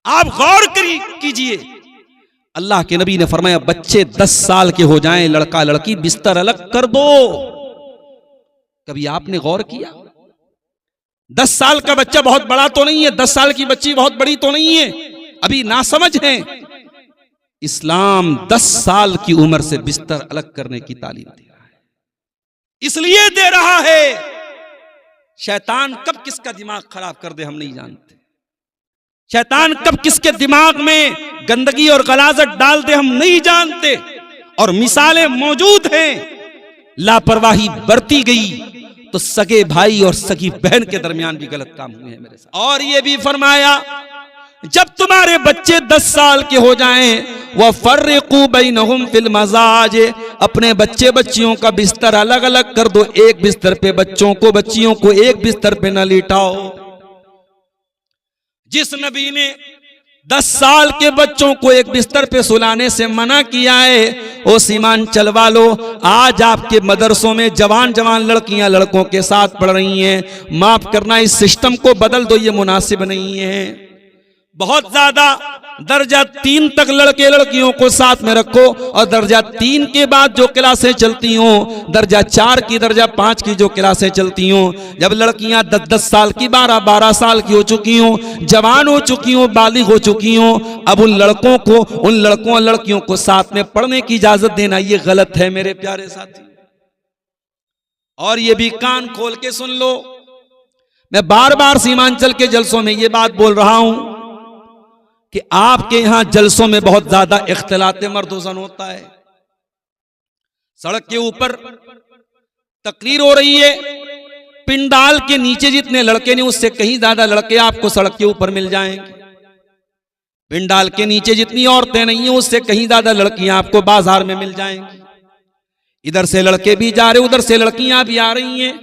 आप गौर कीजिए, अल्लाह के नबी ने फरमाया बच्चे 10 साल के हो जाएं, लड़का लड़की बिस्तर अलग कर दो। कभी आपने गौर किया? 10 साल का बच्चा बहुत बड़ा तो नहीं है, 10 साल की बच्ची बहुत बड़ी तो नहीं है, अभी नासमझ है। इस्लाम 10 साल की उम्र से बिस्तर अलग करने की तालीम दे रहा है। इसलिए दे रहा है, शैतान कब किसका दिमाग खराब कर दे हम नहीं जानते। शैतान कब किसके दिमाग में गंदगी और गलाजत डाल दे हम नहीं जानते। और मिसालें मौजूद हैं, लापरवाही बरती गई तो सगे भाई और सगी बहन के दरमियान भी गलत काम हुए हैं मेरे साथ। और ये भी फरमाया जब तुम्हारे बच्चे 10 साल के हो जाएं, वह फर्रिकू बैनहुम फिल मजाज, अपने बच्चे बच्चियों का बिस्तर अलग अलग कर दो। एक बिस्तर पे बच्चों को बच्चियों को एक बिस्तर पे न लिटाओ। जिस नबी ने 10 साल के बच्चों को एक बिस्तर पे सुलाने से मना किया है, ओ सीमांचल वालों, आज आपके मदरसों में जवान जवान लड़कियां लड़कों के साथ पढ़ रही हैं। माफ करना, इस सिस्टम को बदल दो, ये मुनासिब नहीं है। बहुत ज्यादा दर्जा 3 तक लड़के लड़कियों को साथ में रखो, और दर्जा 3 के बाद जो क्लासें चलती हों, दर्जा 4 की दर्जा 5 की जो क्लासें चलती हों, जब लड़कियां 10-10 साल की 12-12 साल की हो चुकी हों, जवान हो चुकी हों, बालिग हो चुकी हों, अब उन लड़कों को, उन लड़कों और लड़कियों को साथ में पढ़ने की इजाजत देना ये गलत है मेरे प्यारे साथी। और ये भी कान खोल के सुन लो, मैं बार बार सीमांचल के जलसों में ये बात बोल रहा हूं कि आपके यहां जलसों में बहुत ज्यादा इख्तिलात मर्द ज़न होता है। सड़क के ऊपर तकरीर हो रही है, पिंडाल के नीचे जितने लड़के नहीं उससे कहीं ज्यादा लड़के आपको सड़क के ऊपर मिल जाएंगे। पिंडाल के नीचे जितनी औरतें नहीं है उससे कहीं ज्यादा लड़कियां आपको बाजार में मिल जाएंगी। इधर से लड़के भी जा रहे, उधर से लड़कियां भी आ रही हैं।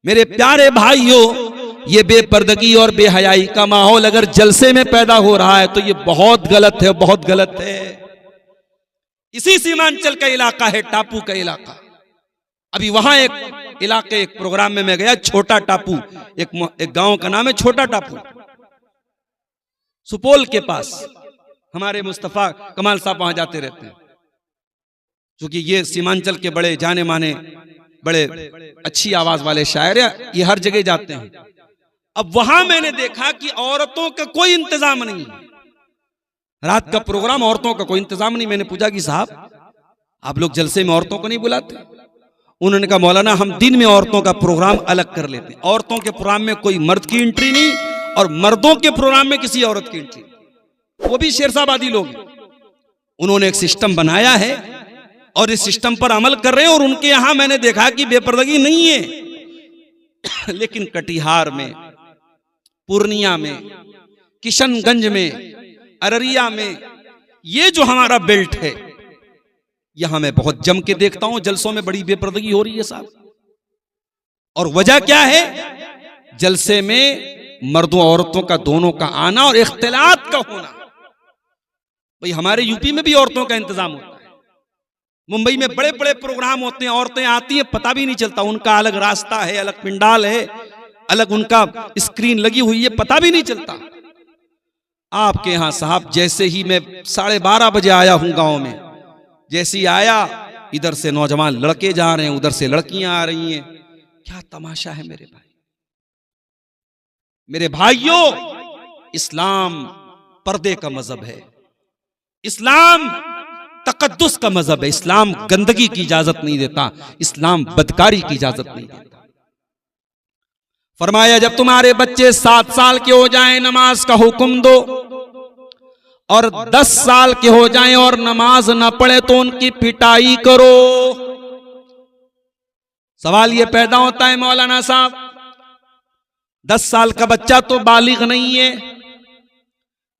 मेरे प्यारे भाइयों, ये बेपर्दगी और बेहयाई का माहौल अगर जलसे में पैदा हो रहा है तो ये बहुत गलत है, बहुत गलत है। इसी सीमांचल का इलाका है, टापू का इलाका। अभी वहां एक इलाके, एक प्रोग्राम में मैं गया, छोटा टापू, एक गांव का नाम है छोटा टापू, सुपौल के पास। हमारे मुस्तफा कमाल साहब वहां जाते रहते हैं, क्योंकि ये सीमांचल के बड़े जाने माने, बड़े अच्छी आवाज वाले शायर हैं, ये हर जगह जाते हैं। अब वहां मैंने देखा कि औरतों का कोई इंतजाम नहीं है। रात का प्रोग्राम, औरतों का कोई इंतजाम नहीं। मैंने पूछा कि साहब आप लोग जलसे में औरतों को नहीं बुलाते? उन्होंने कहा मौलाना हम दिन में औरतों का प्रोग्राम अलग कर लेते हैं। औरतों के प्रोग्राम में कोई मर्द की एंट्री नहीं और मर्दों के प्रोग्राम में किसी औरत की एंट्री, वो भी शेरशाबादी लोग हैं। उन्होंने एक सिस्टम बनाया है और इस सिस्टम पर अमल कर रहे हैं, और उनके यहां मैंने देखा कि बेपर्दगी नहीं है। लेकिन कटिहार में, पूर्णिया में, किशनगंज में, अररिया में, ये जो हमारा बेल्ट है, यहां मैं बहुत जम के देखता हूं जलसों में बड़ी बेपर्दगी हो रही है साहब। और वजह क्या है? जलसे में मर्दों औरतों का दोनों का आना और इख्तिलात का होना। भाई हमारे यूपी में भी औरतों का इंतजाम होता है, मुंबई में बड़े बड़े प्रोग्राम होते हैं, औरतें आती हैं, पता भी नहीं चलता, उनका अलग रास्ता है, अलग पिंडाल है, अलग उनका स्क्रीन लगी हुई है, पता भी नहीं चलता। आपके यहां साहब जैसे ही मैं 12:30 बजे आया हूं गांव में, जैसे ही आया इधर से नौजवान लड़के जा रहे हैं, उधर से लड़कियां आ रही हैं। क्या तमाशा है मेरे भाई, मेरे भाइयों। इस्लाम पर्दे का मजहब है, इस्लाम तकद्दुस का मजहब है। इस्लाम गंदगी की इजाजत नहीं देता, इस्लाम बदकारी की इजाजत नहीं देता। फरमाया जब तुम्हारे बच्चे 7 साल के हो जाएं नमाज का हुक्म दो, और 10 साल के हो जाएं और नमाज न पढ़े तो उनकी पिटाई करो। सवाल यह पैदा होता है मौलाना साहब, 10 साल का बच्चा तो बालिग नहीं है,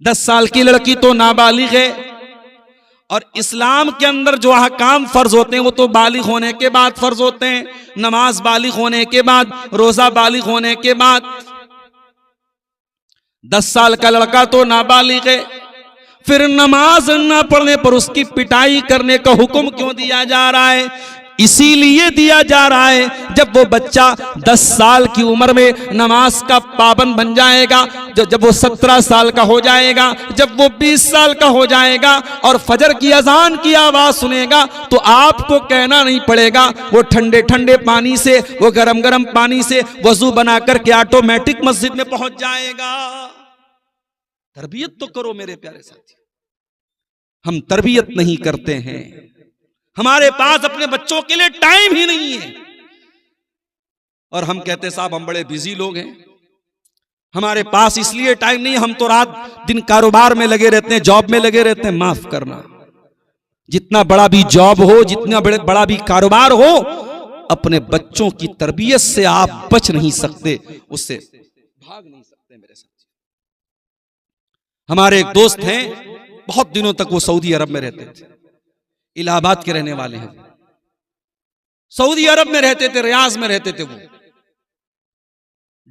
10 साल की लड़की तो नाबालिग है, और इस्लाम के अंदर जो अहकाम फर्ज होते हैं वो तो बालिग होने के बाद फर्ज होते हैं। नमाज बालिग होने के बाद, रोजा बालिग होने के बाद। 10 साल का लड़का तो नाबालिग है, फिर नमाज न पढ़ने पर उसकी पिटाई करने का हुक्म क्यों दिया जा रहा है? इसीलिए दिया जा रहा है जब वो बच्चा 10 साल की उम्र में नमाज का पाबंद बन जाएगा, जब वो 17 साल का हो जाएगा, जब वो 20 साल का हो जाएगा और फजर की अजान की आवाज सुनेगा तो आपको कहना नहीं पड़ेगा, वो ठंडे ठंडे पानी से, वो गरम गरम पानी से वजू बना करके ऑटोमेटिक मस्जिद में पहुंच जाएगा। तरबियत तो करो मेरे प्यारे साथी। हम तरबियत नहीं करते हैं, हमारे पास अपने बच्चों के लिए टाइम ही नहीं है। और हम कहते साहब हम बड़े बिजी लोग हैं, हमारे पास इसलिए टाइम नहीं, हम तो रात दिन कारोबार में लगे रहते हैं, जॉब में लगे रहते हैं। माफ करना, जितना बड़ा भी जॉब हो, जितना बड़ा भी कारोबार हो, अपने बच्चों की तरबियत से आप बच नहीं सकते, उससे भाग नहीं सकते मेरे साथ। हमारे एक दोस्त हैं, बहुत दिनों तक वो सऊदी अरब में रहते थे, इलाहाबाद के रहने वाले हैं, सऊदी अरब में रहते थे, रियाज में रहते थे। वो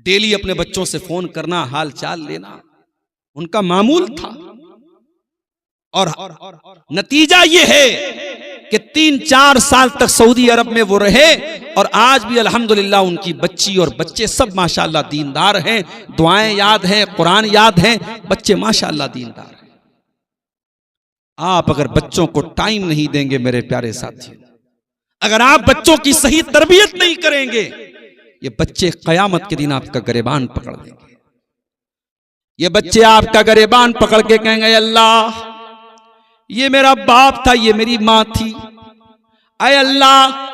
डेली अपने बच्चों से फोन करना, हाल चाल लेना उनका मामूल था। और नतीजा ये है कि 3-4 साल तक सऊदी अरब में वो रहे और आज भी अल्हम्दुलिल्लाह उनकी बच्ची और बच्चे सब माशाअल्लाह दीनदार हैं, दुआएं याद हैं, कुरान याद हैं, बच्चे माशाअल्लाह दीनदार हैं। आप अगर बच्चों को टाइम नहीं देंगे मेरे प्यारे साथी, अगर आप बच्चों की सही तरबियत नहीं करेंगे, ये बच्चे कयामत के दिन आपका गरेबान पकड़ देंगे। ये बच्चे आपका गरेबान पकड़ के कहेंगे अल्लाह ये मेरा बाप था, ये मेरी मां थी, अय अल्लाह।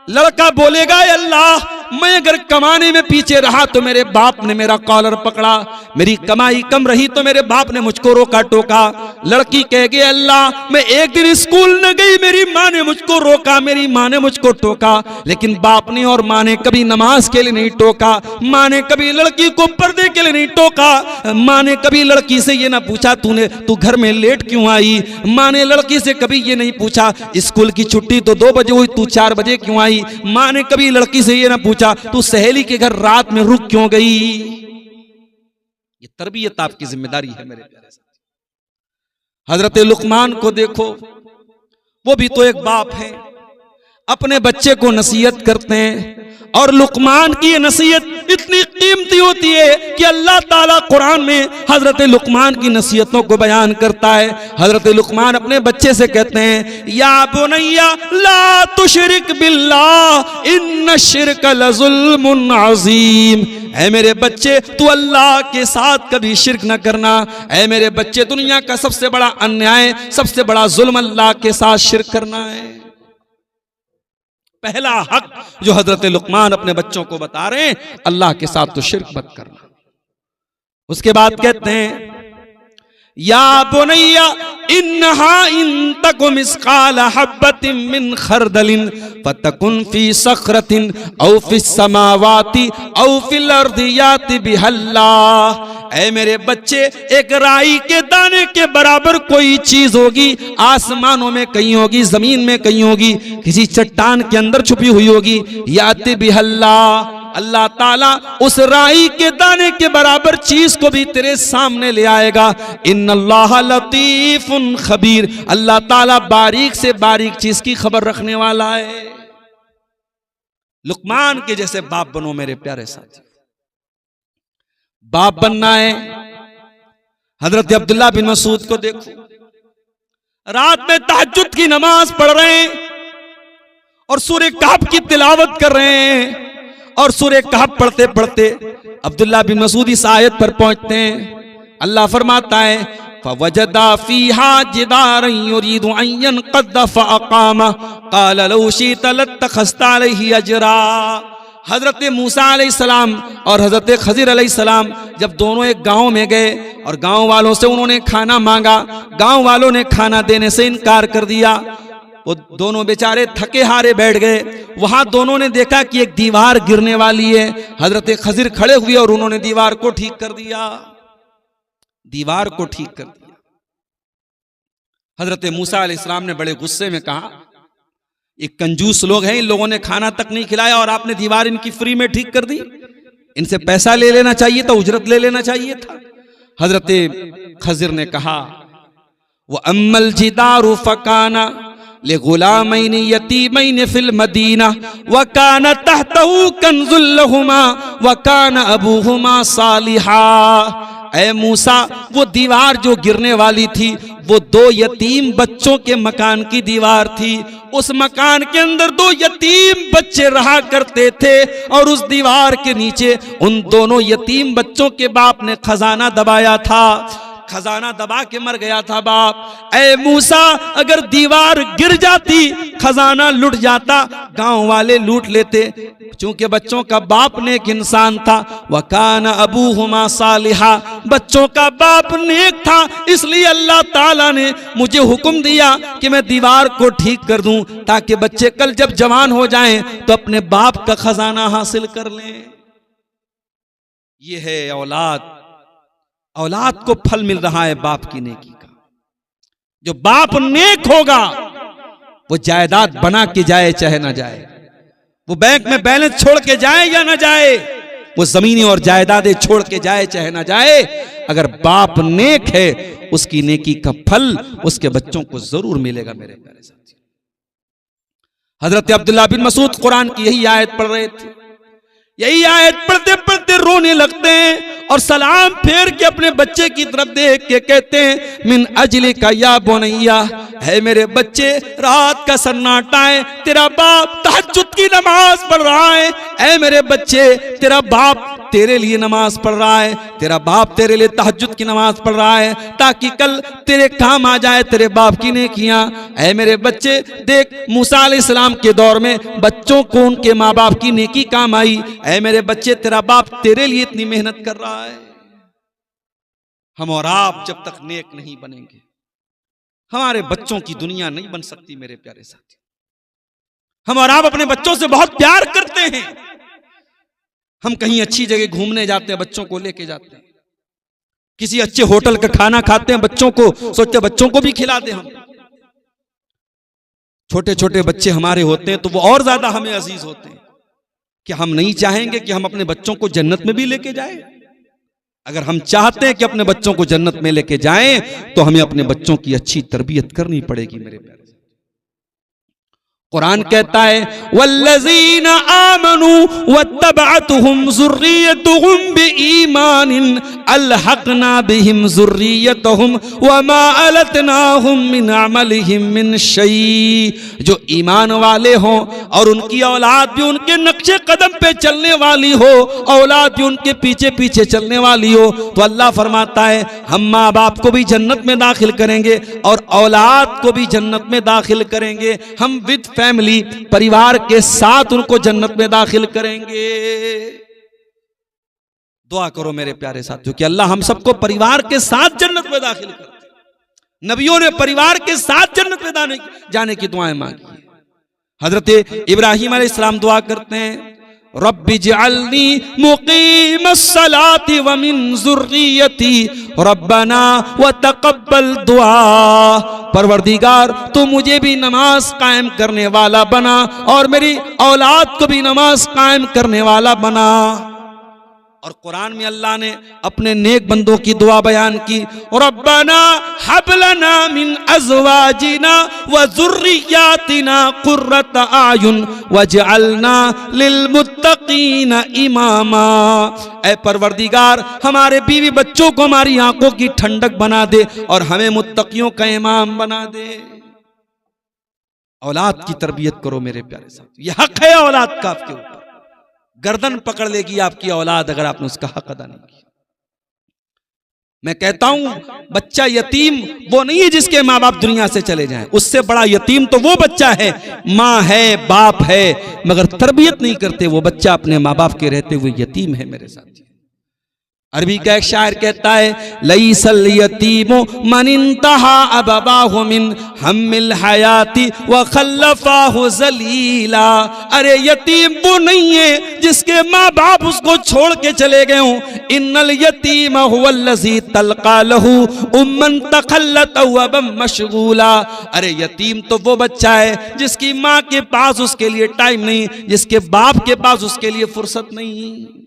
लड़का बोलेगा अल्लाह मैं अगर कमाने में पीछे रहा तो मेरे बाप ने मेरा कॉलर पकड़ा, मेरी कमाई कम रही तो मेरे बाप ने मुझको रोका टोका। लड़की कहेगी अल्लाह मैं एक दिन स्कूल न गई, मेरी माँ ने मुझको रोका, मेरी माँ ने मुझको टोका, लेकिन बाप ने और माँ ने कभी नमाज के लिए नहीं टोका, माँ ने कभी लड़की को पर्दे के लिए नहीं टोका, माँ ने कभी लड़की से ये ना पूछा तू घर में लेट क्यों आई, माँ ने लड़की से कभी ये नहीं पूछा स्कूल की छुट्टी तो 2 बजे हुई तू 4 बजे क्यों आई, माँ ने कभी लड़की से ये ना पूछा तू सहेली के घर रात में रुक क्यों गई। ये तरबियत आपकी जिम्मेदारी है मेरे प्यारे साथी। हजरत लुकमान को देखो, वो भी तो एक बाप है, अपने बच्चे को नसीहत करते हैं और लुकमान की ये नसीहत इतनी कीमती होती है कि अल्लाह ताला कुरान में हजरत लुकमान की नसीहतों को बयान करता है। हजरत लुकमान अपने बच्चे से कहते हैं या बुनैया ला तुशरिक बिल्लाह इन्न शिर्क लजुल्मुन अजीम। ऐ मेरे बच्चे तू अल्लाह के साथ कभी शिर्क न करना। ऐ मेरे बच्चे दुनिया का सबसे बड़ा अन्याय, सबसे बड़ा जुल्म अल्लाह के साथ शिर्क करना है। पहला हक जो हजरत लुकमान अपने बच्चों को बता रहे हैं, अल्लाह के साथ तो शिर्क मत करना। उसके बाद कहते हैं या बुनैया इन्नहा इन तकु मिस्काल हब्बतिन मिन खरदलिन फतकुन फी सखरतिन औ फिस समावाति औ फिल अर्दि याति बिहल्लाह। ऐ मेरे बच्चे एक राई के दाने के बराबर कोई चीज होगी, आसमानों में कहीं होगी, जमीन में कहीं होगी, किसी चट्टान के अंदर छुपी हुई होगी, याति बिहल्लाह। अल्लाह ताला उस राई के दाने के बराबर चीज को भी तेरे सामने ले आएगा। इन्नल्लाह लतीफुन खबीर, अल्लाह ताला बारीक से बारीक चीज की खबर रखने वाला है। लुकमान के जैसे बाप बनो मेरे प्यारे साथी। बाप बनना है। हजरत अब्दुल्ला बिन मसूद को देखो, रात में तहज्जुद की नमाज पढ़ रहे हैं और सूरह कहफ की तिलावत कर रहे हैं, और सूरह कहफ पढ़ते पढ़ते अब्दुल्ला बिन मसूद इस आयत पर पहुंचते हैं। अल्लाह फरमाता है फवजदा फीहा जिदारन युरीदु अन यनक़द्द फअक़ामा क़ाल लौ शि'त लत्तख़ज़्त अलैहि अजरा। हजरत मूसा अलैहिस्सलाम और हजरत खज़िर अलैहिस्सलाम जब दोनों एक गांव में गए और गांव वालों से उन्होंने खाना मांगा, गांव वालों ने खाना देने से इनकार कर दिया। वो दोनों बेचारे थके हारे बैठ गए। वहां दोनों ने देखा कि एक दीवार गिरने वाली है। हजरत खज़िर खड़े हुए और उन्होंने दीवार को ठीक कर दिया, दीवार को ठीक कर दिया। हजरत मूसा अलैहिस्सलाम ने बड़े गुस्से में कहा ये कंजूस लोग हैं, इन लोगों ने खाना तक नहीं खिलाया और आपने दीवार इनकी फ्री में ठीक कर दी, इनसे पैसा ले लेना चाहिए था, उजरत ले लेना चाहिए था। हजरत खज़िर ने कहा वो अम्मल जिदारु फकाना ले गुलामैन यतीमैन फिल मदीना व कान तहतहु कंजुल लहुमा व कान अबूहुमा सालिहा। ऐ मूसा, वो दीवार जो गिरने वाली थी वो 2 यतीम बच्चों के मकान की दीवार थी। उस मकान के अंदर 2 यतीम बच्चे रहा करते थे और उस दीवार के नीचे उन दोनों यतीम बच्चों के बाप ने खजाना दबाया था। खजाना दबा के मर गया था बाप। ऐ मूसा, अगर दीवार गिर जाती, खजाना लुट जाता, गांव वाले लूट लेते। चूंकि बच्चों का बाप नेक इंसान था, वकान अबूहुमा सालिहा, बच्चों का बाप नेक था, इसलिए अल्लाह ताला ने मुझे हुक्म दिया कि मैं दीवार को ठीक कर दूं ताकि बच्चे कल जब जवान हो जाएं तो अपने बाप का खजाना हासिल कर लें। ये है औलाद। औलाद को फल मिल रहा है बाप की नेकी का। जो बाप नेक होगा वो जायदाद बना के जाए चाहे ना जाए, वो बैंक में बैलेंस छोड़ के जाए या ना जाए, वो जमीनें और जायदादें छोड़ के जाए चाहे ना जाए, अगर बाप नेक है उसकी नेकी का फल उसके बच्चों को जरूर मिलेगा। मेरे प्यारे साथी, हजरत अब्दुल्लाह बिन मसूद कुरान की यही आयत पढ़ रहे थे। यही आयत पढ़ते पढ़ते रोने लगते हैं और सलाम फेर के अपने बच्चे की तरफ देख के कहते हैं, मिन अजली का या बोनैया, है मेरे बच्चे, रात का सन्नाटा है, तेरा बाप तहज्जुद की नमाज पढ़ रहा है। ऐ मेरे बच्चे, तेरा बाप तेरे लिए नमाज पढ़ रहा है, तेरा बाप तेरे लिए तहज्जुद की नमाज पढ़ रहा है ताकि कल तेरे काम आ जाए तेरे बाप की नेकियां। ऐ मेरे बच्चे, देख मूसा अलैहिस्सलाम के दौर में बच्चों को उनके माँ बाप की नेकी काम आई। ऐ मेरे बच्चे, तेरा बाप तेरे लिए इतनी मेहनत कर रहा है। हम और आप जब तक नेक नहीं बनेंगे, हमारे बच्चों की दुनिया नहीं बन सकती। मेरे प्यारे साथी, हम और आप अपने बच्चों से बहुत प्यार करते हैं। हम कहीं अच्छी जगह घूमने जाते हैं, बच्चों को लेके जाते हैं, किसी अच्छे होटल का खाना खाते हैं, बच्चों को सोचते बच्चों को भी खिला दें। हम छोटे छोटे बच्चे हमारे होते हैं तो वो और ज्यादा हमें अजीज होते हैं। कि हम नहीं चाहेंगे कि हम अपने बच्चों को जन्नत में भी लेके जाएं? अगर हम चाहते हैं कि अपने बच्चों को जन्नत में लेके जाएं तो हमें अपने बच्चों की अच्छी तरबियत करनी पड़ेगी। मेरे प्यारे, कुरान कहता है, वल्लज़ीना आमनू वत्तबअतहुम ज़ुर्रिय्यतुहुम बिईमानिन अलहक़ना बिहिम ज़ुर्रिय्यतहुम वमा अलतनाहुम मिन अमलिहिम मिन शै। जो ईमान वाले हों और उनकी औलाद भी उनके नक्शे कदम पे चलने वाली हो, औलाद भी उनके पीछे पीछे चलने वाली हो, तो अल्लाह फरमाता है हम माँ बाप को भी जन्नत में दाखिल करेंगे और औलाद को भी जन्नत में दाखिल करेंगे। हम विद फैमिली, परिवार के साथ उनको जन्नत में दाखिल करेंगे। दुआ करो मेरे प्यारे साथियों कि अल्लाह हम सबको परिवार के साथ जन्नत में दाखिल करे। नबियों ने परिवार के साथ जन्नत में जाने की दुआएं मांगी। हजरत इब्राहिम अलैहिस्सलाम दुआ करते हैं, रब्बि जअलनी मुकीमस्सलाति व मिन ज़ुर्रियती रब्बना व तक़ब्बल दुआ। परवरदिगार, तू मुझे भी नमाज कायम करने वाला बना और मेरी औलाद को भी नमाज कायम करने वाला बना। और कुरान में अल्लाह ने अपने नेक बंदों की दुआ बयान की, रब्बना हब लना मिन अज़वाजिना व ज़ुर्रिय्यातिना क़ुर्रत आयुन वजअलना लिलमुत्तक़ीना इमामा। ऐ परवरदिगार, हमारे बीवी बच्चों को हमारी आंखों की ठंडक बना दे और हमें मुत्तकियों का इमाम बना दे। औलाद की तरबियत करो मेरे प्यारे साथी, यह हक है औलाद का आपके ऊपर। गर्दन पकड़ लेगी आपकी औलाद अगर आपने उसका हक अदा नहीं किया। मैं कहता हूं, बच्चा यतीम वो नहीं है जिसके माँ बाप दुनिया से चले जाएं। उससे बड़ा यतीम तो वो बच्चा है, माँ है, बाप है, मगर तरबियत नहीं करते, वो बच्चा अपने माँ बाप के रहते हुए यतीम है। मेरे साथी, अरबी का एक शायर कहता है, लईसल यतीमु मन इंतहा अबवाहु मिन हम्मिल हयाती व खल्लफाहु जलीला। अरे यतीम वो नहीं है जिसके माँ बाप उसको छोड़ के चले गए हों। इन्नल यतीम हुवल्लज़ी तलक़ा लहू उम्मन तखल्लत व मशगूला। अरे यतीम तो वो बच्चा है जिसकी माँ के पास उसके लिए टाइम नहीं, जिसके बाप के पास उसके लिए फुर्सत नहीं।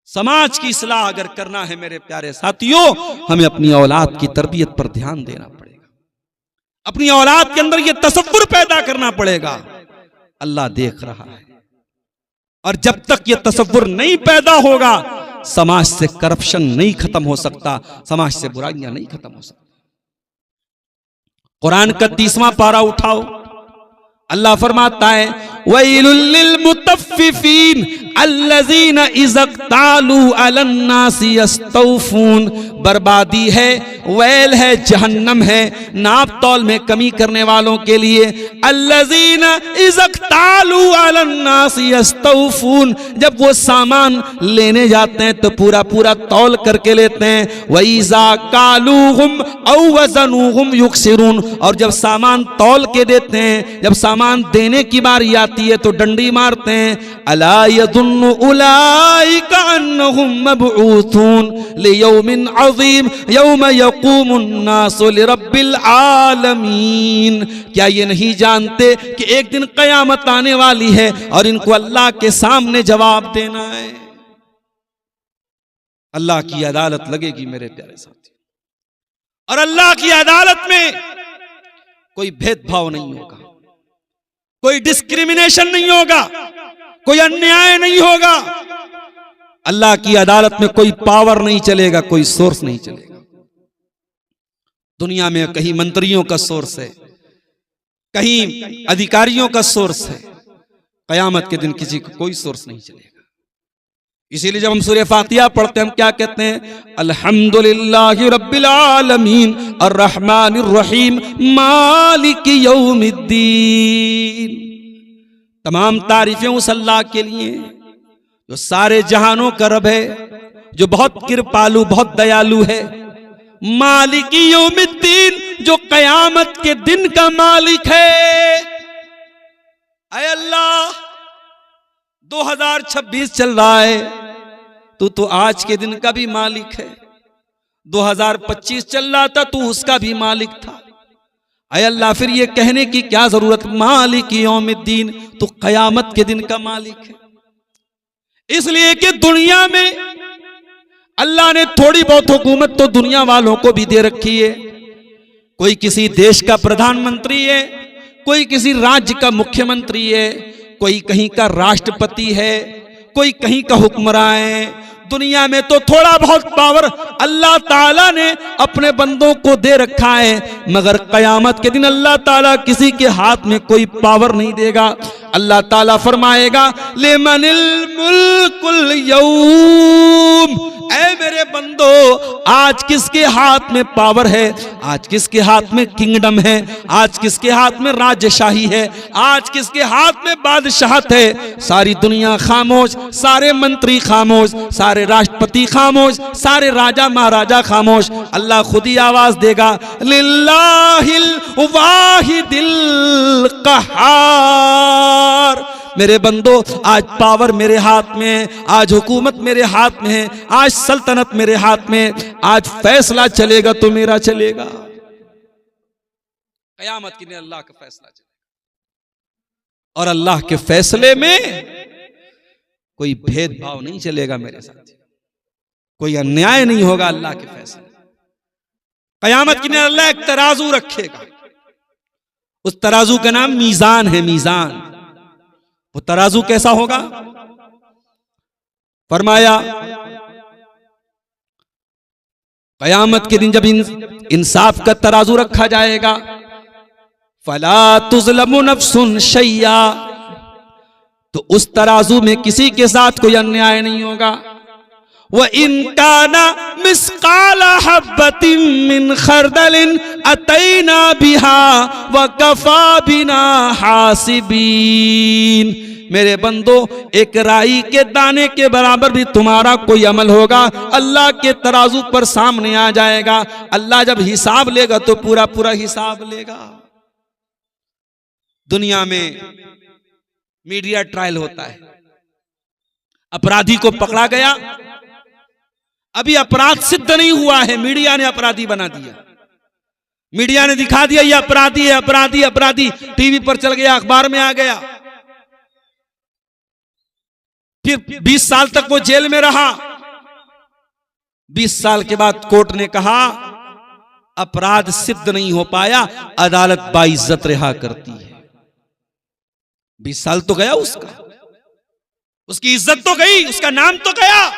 समाज की इस्लाह अगर करना है मेरे प्यारे साथियों, हमें अपनी औलाद की तरबियत पर ध्यान देना पड़ेगा। अपनी औलाद के अंदर ये तसव्वुर पैदा करना पड़ेगा, अल्लाह देख रहा है। और जब तक ये तसव्वुर नहीं पैदा होगा, समाज से करप्शन नहीं खत्म हो सकता, समाज से बुराइयां नहीं खत्म हो सकती। कुरान का 30वां पारा उठाओ, अल्लाह फरमाता है वैलुल लिल मुतफ्फिफीन अल्लज़ीना इज़ा क़तालू अलन नासी यस्तौफून। बर्बादी है, वैल है, जहन्नम है नाप तौल में कमी करने वालों के लिए। अल्लज़ीना इज़ा क़तालू अलन नासी यस्तौफून, जब वो सामान लेने जाते हैं तो पूरा पूरा तौल करके लेते हैं। व इज़ा कालूहुम औ वज़नूहुम युक्सिरून, और जब सामान तौल के देते हैं, जब सामान देने की बारी आती है तो डंडी मारते हैं। अला यज़ुन्नु उलाइका अन्नहुम मबऊथून लियौमिन अज़ीम यौम यक़ूमुन नासु लिरब्बिल आलमीन। क्या ये नहीं जानते कि एक दिन क़यामत आने वाली है और इनको अल्लाह के सामने जवाब देना है। अल्लाह की अदालत लगेगी मेरे प्यारे साथी, और अल्लाह की अदालत में कोई भेदभाव नहीं होगा, कोई डिस्क्रिमिनेशन नहीं होगा, कोई अन्याय नहीं होगा। अल्लाह की अदालत में कोई पावर नहीं चलेगा, कोई सोर्स नहीं चलेगा। दुनिया में कहीं मंत्रियों का सोर्स है, कहीं अधिकारियों का सोर्स है, कयामत के दिन किसी को कोई सोर्स नहीं चलेगा। इसीलिए जब हम सूरह फातिहा पढ़ते हैं, हम क्या कहते हैं? अल्हम्दुलिल्लाहि रब्बिल आलमीन अर्रहमानिर रहीम मालिकी यौमिद्दीन। तमाम तारीफें उस अल्लाह के लिए जो सारे जहानों का रब है, जो बहुत कृपालु, बहुत दयालु है। मालिकी यौमिद्दीन, जो कयामत के दिन का मालिक है। ऐ अल्लाह, 2026 चल रहा है, तू तो आज के दिन का भी मालिक है। 2025 चल रहा था, तू उसका भी मालिक था। ऐ अल्लाह, फिर ये कहने की क्या जरूरत मालिक यौमिद्दीन, तू कयामत के दिन का मालिक है। इसलिए कि दुनिया में अल्लाह ने थोड़ी बहुत हुकूमत तो दुनिया वालों को भी दे रखी है। कोई किसी देश का प्रधानमंत्री है, कोई किसी राज्य का मुख्यमंत्री है, कोई कहीं का राष्ट्रपति है, कोई कहीं का हुक्मरान है। दुनिया में तो थोड़ा बहुत पावर अल्लाह ताला ने अपने बंदों को दे रखा है, मगर कयामत के दिन अल्लाह ताला किसी के हाथ में कोई पावर नहीं देगा। अल्लाह ताला फरमाएगा लिमनिल मुल्कुल यौम, ऐ मेरे बंदो, आज किसके हाथ में पावर है? आज किसके हाथ में किंगडम है? आज किसके हाथ में राजशाही है? आज किसके हाथ में बादशाहत है? सारी दुनिया खामोश, सारे मंत्री खामोश, सारे राष्ट्रपति खामोश, सारे राजा महाराजा खामोश। अल्लाह खुद ही आवाज देगा लिल्लाहिल वाहिदिल क़हार। मेरे बंदो, आज पावर मेरे हाथ में है, आज हुकूमत मेरे हाथ में है, आज सल्तनत मेरे हाथ में, आज फैसला चलेगा तो मेरा चलेगा। कयामत के दिन अल्लाह का फैसला चलेगा, और अल्लाह के फैसले में कोई भेदभाव नहीं चलेगा मेरे साथ, कोई अन्याय नहीं होगा अल्लाह के फैसले। कयामत के दिन अल्लाह एक तराजू रखेगा, उस तराजू का नाम मीजान है। मीजान, वो तराजू कैसा होगा? फरमाया कयामत के दिन जब इंसाफ का तराजू रखा जाएगा, फला तुज़लमु नफ्सुन शैया, तो उस तराजू में किसी के साथ कोई अन्याय नहीं होगा। व इन काना मिस्काला हब्बतिन मिन खरदलिन अतैना बिहा व कफा बिना हासिबीन। मेरे बंदो, एक राई के दाने के बराबर भी तुम्हारा कोई अमल होगा, अल्लाह के तराजू पर सामने आ जाएगा। अल्लाह जब हिसाब लेगा तो पूरा पूरा हिसाब लेगा। दुनिया में मीडिया ट्रायल होता है, अपराधी को पकड़ा गया, अभी अपराध सिद्ध नहीं हुआ है, मीडिया ने अपराधी बना दिया, मीडिया ने दिखा दिया ये अपराधी है, अपराधी अपराधी, टीवी पर चल गया, अखबार में आ गया, फिर 20 साल तक वो जेल में रहा। 20 साल के बाद कोर्ट ने कहा अपराध सिद्ध नहीं हो पाया, अदालत बाइज्जत रिहा करती है। 20 साल तो गया उसका, उसकी इज्जत तो गई, उसका नाम तो गया,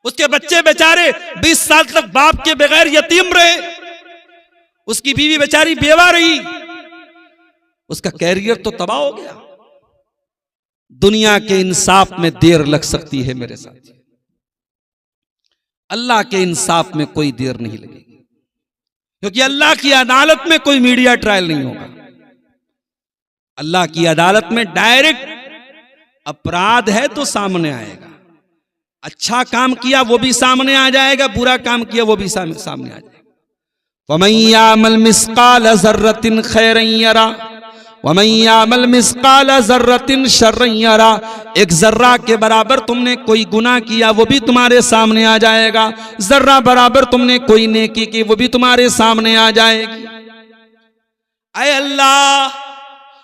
उसके बच्चे बेचारे 20 साल तक बाप के बगैर यतीम रहे, उसकी बीवी बेचारी बेवा रही, उसका कैरियर तो तबाह हो गया। दुनिया के इंसाफ में देर लग सकती है मेरे साथ, अल्लाह के इंसाफ में कोई देर नहीं लगेगी, क्योंकि अल्लाह की अदालत में कोई मीडिया ट्रायल नहीं होगा। अल्लाह की अदालत में डायरेक्ट अपराध है तो सामने आएगा, अच्छा काम किया वो भी सामने आ जाएगा, बुरा काम किया वो भी सामने आ जाएगा। वमन यामल मिस्काल ज़र्रतिन खैरन यरा वमन यामल मिस्काल ज़र्रतिन शर्रन यरा। एक जर्रा के बराबर तुमने कोई गुनाह किया वो भी तुम्हारे सामने आ जाएगा, जर्रा बराबर तुमने कोई नेकी की वो भी तुम्हारे सामने आ जाएगी। ऐ अल्लाह,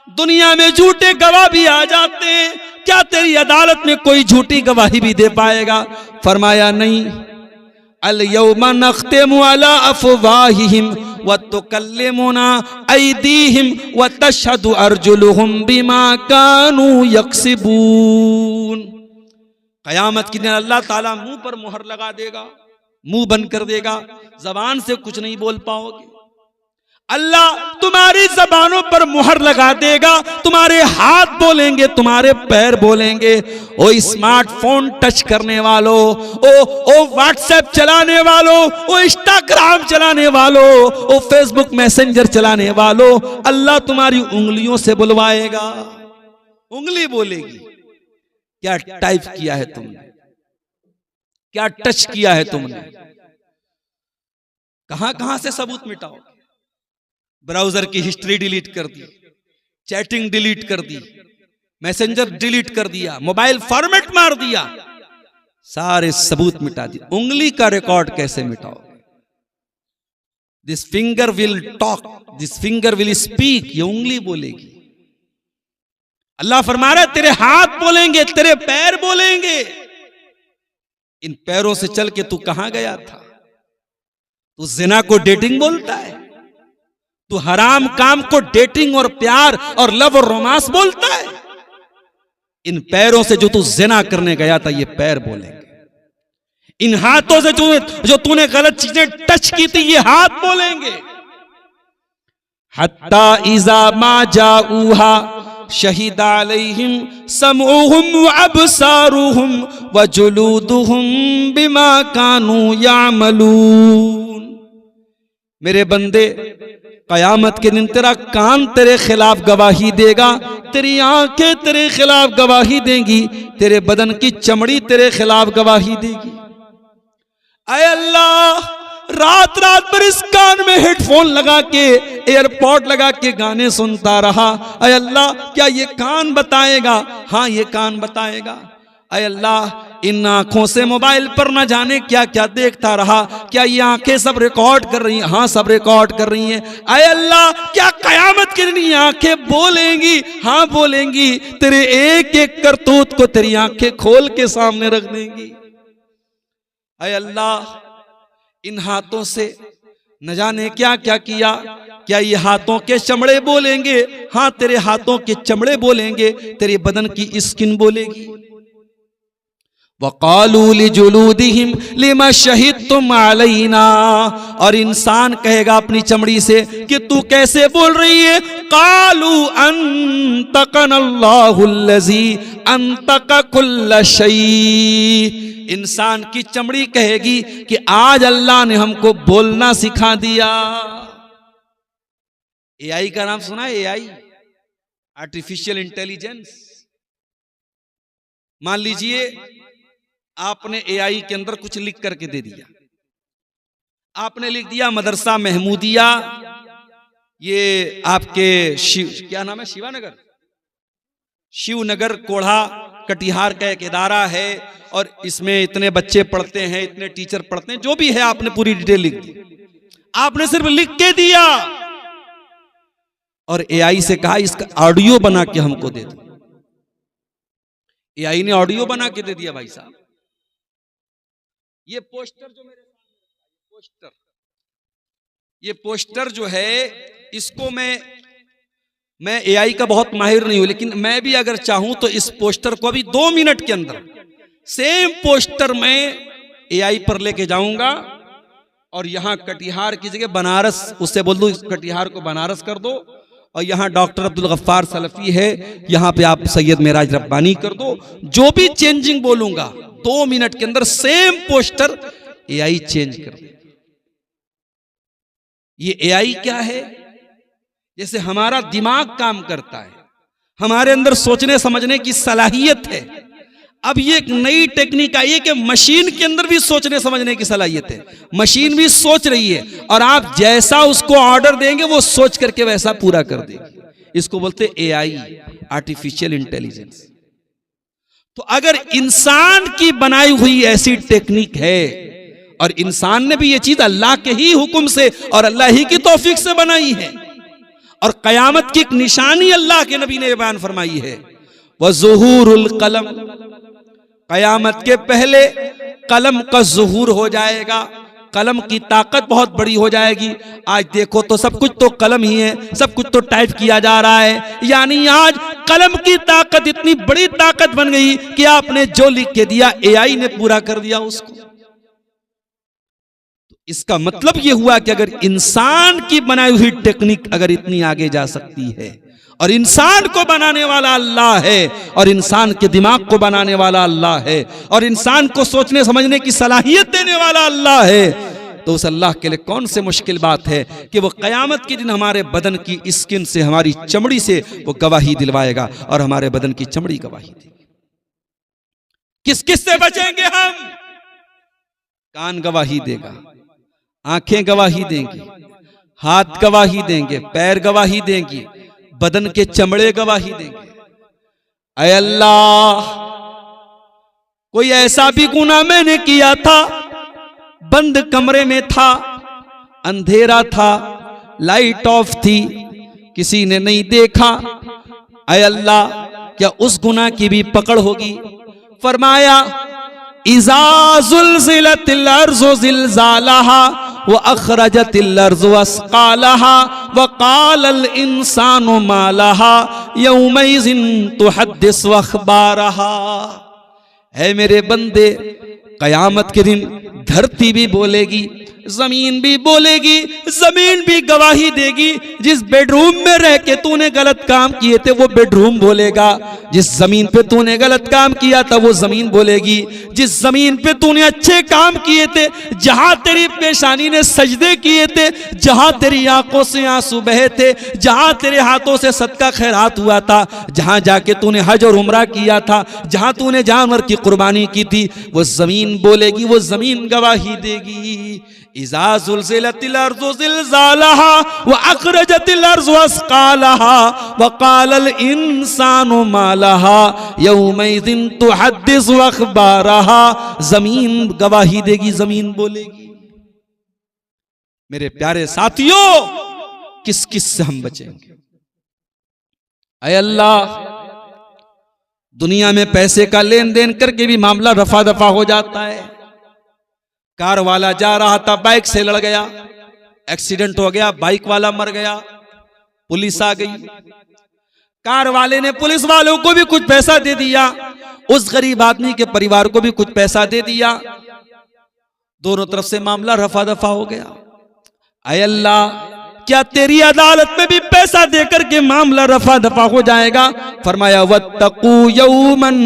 दुनिया में झूठे गवाह भी आ जाते हैं, क्या तेरी अदालत में कोई झूठी गवाही भी दे पाएगा? फरमाया नहीं। अल यौमा नख्तिमु अला अफवाहिहिम व तुकल्लिमुना ऐदीहिम व तशहदु अर्जुलुहुम बिमा कानू यक्सिबून। कयामत के दिन अल्लाह ताला मुंह पर मुहर लगा देगा, मुंह बंद कर देगा, जबान से कुछ नहीं बोल पाओगे। अल्लाह तुम्हारी जबानों पर मुहर लगा देगा, तुम्हारे हाथ बोलेंगे, तुम्हारे पैर बोलेंगे। ओ स्मार्टफोन टच करने वालों, ओ व्हाट्सएप चलाने वालों, ओ इंस्टाग्राम चलाने वालों, ओ फेसबुक मैसेंजर चलाने वालों, अल्लाह तुम्हारी उंगलियों से बुलवाएगा, उंगली बोलेगी। क्या टाइप किया है तुमने, क्या टच किया है तुमने, कहां कहां से सबूत मिटाओगे? ब्राउजर की हिस्ट्री डिलीट कर दी, चैटिंग डिलीट कर दी, मैसेंजर डिलीट कर दिया, मोबाइल फॉर्मेट मार दिया, सारे सबूत मिटा दिए। उंगली का रिकॉर्ड कैसे मिटाओगे? This finger will talk, this finger will speak, ये उंगली बोलेगी। अल्लाह फरमा रहा है तेरे हाथ बोलेंगे, तेरे पैर बोलेंगे। इन पैरों से चल के तू कहां गया था? तू जिना को डेटिंग बोलता है, तू हराम काम को डेटिंग और प्यार और लव और रोमांस बोलता है। इन पैरों से जो तू जिना करने गया था ये पैर बोलेंगे। इन हाथों से जो तूने गलत चीजें टच की थी ये हाथ बोलेंगे। हत्ता इज़ा मा जाऊहा शहीदा अलैहिम समऊहुम व अबसारुहुम व जुलूदुहुम बिमा कानू यामलून। मेरे बंदे, कयामत के दिन तेरा कान तेरे खिलाफ गवाही देगा, तेरी आंखें तेरे खिलाफ गवाही देंगी, तेरे बदन की चमड़ी तेरे खिलाफ गवाही देगी। ऐ अल्लाह, रात रात भर इस कान में हेडफोन लगा के, एयरपॉड लगा के गाने सुनता रहा। ऐ अल्लाह, क्या ये कान बताएगा? हाँ, ये कान बताएगा। ऐ अल्लाह, इन आंखों से मोबाइल पर न जाने क्या क्या देखता रहा, क्या ये आंखें सब रिकॉर्ड कर रही हैं? हाँ, सब रिकॉर्ड कर रही हैं। ऐ अल्लाह, क्या कयामत के दिन ये आंखें बोलेंगी? हाँ बोलेंगी। तेरे एक एक करतूत को तेरी आंखें खोल के सामने रख देंगी। ऐ अल्लाह, इन हाथों से न जाने क्या क्या किया, क्या ये हाथों के चमड़े बोलेंगे? हाँ, तेरे हाथों के चमड़े बोलेंगे, तेरे बदन की स्किन बोलेगी। वक़ालू लिजुलूदिहिम लिमा शहीदतुम अलैना। और इंसान कहेगा अपनी चमड़ी से कि तू कैसे बोल रही है? कालू अंतकनल्लाहुल्लज़ी अंतक कुल्ल शै। इंसान की चमड़ी कहेगी कि आज अल्लाह ने हमको बोलना सिखा दिया। एआई का नाम सुना है? AI, artificial intelligence. मान लीजिए आपने एआई के अंदर कुछ लिख करके दे दिया, आपने लिख दिया मदरसा महमूदिया, ये आपके क्या नाम है, शिवनगर कोढ़ा कटिहार का एक इदारा है और इसमें इतने बच्चे पढ़ते हैं, इतने टीचर पढ़ते हैं, जो भी है आपने पूरी डिटेल लिख दी। आपने सिर्फ लिख के दिया और एआई से कहा इसका ऑडियो बना के हमको दे दो। एआई ने ऑडियो बना के दे दिया। भाई साहब, ये पोस्टर जो मेरे पोस्टर, ये पोस्टर जो है इसको मैं एआई का बहुत माहिर नहीं हूं, लेकिन मैं भी अगर चाहूं तो इस पोस्टर को अभी 2 मिनट के अंदर सेम पोस्टर में एआई पर लेके जाऊंगा और यहां कटिहार की जगह बनारस, उससे बोल दूं कटिहार को बनारस कर दो, और यहां डॉक्टर अब्दुल गफ्फार सलफी है, यहां पे आप सैयद मेराज रब्बानी कर दो। जो भी चेंजिंग बोलूंगा 2 मिनट के अंदर सेम पोस्टर एआई चेंज कर दे। ये एआई क्या है? जैसे हमारा दिमाग काम करता है, हमारे अंदर सोचने समझने की सलाहियत है। अब ये एक नई टेक्निक आई है कि मशीन के अंदर भी सोचने समझने की सलाहियत है। मशीन भी सोच रही है और आप जैसा उसको ऑर्डर देंगे वो सोच करके वैसा पूरा कर देगी। इसको बोलते एआई, आर्टिफिशियल इंटेलिजेंस। तो अगर इंसान की बनाई हुई ऐसी टेक्निक है और इंसान ने भी ये चीज अल्लाह के ही हुक्म से और अल्लाह ही की तौफीक से बनाई है, और कयामत की एक निशानी अल्लाह के नबी ने बयान फरमाई है, वह ज़ुहूरुल कलम, कयामत के पहले कलम का ज़ुहूर हो जाएगा, कलम की ताकत बहुत बड़ी हो जाएगी। आज देखो तो सब कुछ तो कलम ही है, सब कुछ तो टाइप किया जा रहा है, यानी आज कलम की ताकत इतनी बड़ी ताकत बन गई कि आपने जो लिख के दिया एआई ने पूरा कर दिया उसको। इसका मतलब यह हुआ कि अगर इंसान की बनाई हुई टेक्निक अगर इतनी आगे जा सकती है, और इंसान को बनाने वाला अल्लाह है, और इंसान के दिमाग को बनाने वाला अल्लाह है, और इंसान को सोचने समझने की सलाहियत देने वाला अल्लाह है, तो उस अल्लाह के लिए कौन से मुश्किल बात है कि वो कयामत के दिन हमारे बदन की स्किन से, हमारी चमड़ी से वो गवाही दिलवाएगा, और हमारे बदन की चमड़ी गवाही देगी। किस किस से बचेंगे हम? कान गवाही देगा, आंखें गवाही देंगी, हाथ गवाही देंगे, पैर गवाही देंगी, बदन के चमड़े गवाही देंगे। ऐ अल्लाह, कोई ऐसा भी गुनाह मैंने किया था, बंद कमरे में था, अंधेरा था, लाइट ऑफ थी, किसी ने नहीं देखा, ऐ अल्लाह क्या उस गुनाह की भी पकड़ होगी? फरमाया इज़ा ज़ुल्ज़िलतिल अर्ज़ु ज़िल्ज़ालहा व अख़रजतिल अर्ज़ु अस्क़ालहा व क़ालल इंसानु मा लहा यौमइज़िन तुहद्दिसु अख़बारहा। है मेरे बंदे, कयामत के दिन धरती भी बोलेगी, जमीन भी बोलेगी, जमीन भी गवाही देगी। जिस बेडरूम में रह के तूने गलत काम किए थे वो बेडरूम बोलेगा, जिस जमीन पे तूने गलत काम किया था वो जमीन बोलेगी, जिस जमीन पे तूने अच्छे काम किए थे, जहां तेरी पेशानी ने सजदे किए थे, जहां तेरी आंखों से आंसू बहे थे, जहां तेरे हाथों से सदका खैरात हुआ था, जहां जाके तूने हज और उम्रा किया था, जहां तूने जानवर की कुर्बानी की थी, वो जमीन बोलेगी, वो जमीन गवाही देगी। इज़ा ज़ुल्ज़िलतिल अर्ज़ु ज़िल्ज़ालहा व अख़रजतिल अर्ज़ु अस्क़ालहा व क़ालल इंसानु मा लहा यौमइज़िन तुहद्दिसु अख़बारहा। जमीन गवाही देगी, जमीन बोलेगी। मेरे प्यारे साथियों, किस किस से हम बचेंगे? ऐ अल्लाह, दुनिया में पैसे का लेन देन करके भी मामला रफा दफा हो जाता है। कार वाला जा रहा था, बाइक से लड़ गया, एक्सीडेंट हो गया, बाइक वाला मर गया, पुलिस आ गई, कार वाले ने पुलिस वालों को भी कुछ पैसा दे दिया, उस गरीब आदमी के परिवार को भी कुछ पैसा दे दिया, दोनों तरफ से मामला रफा दफा हो गया। ऐ अल्लाह, क्या तेरी अदालत में भी पैसा देकर के मामला रफा दफा हो जाएगा? फरमाया वत्तकू यौमन,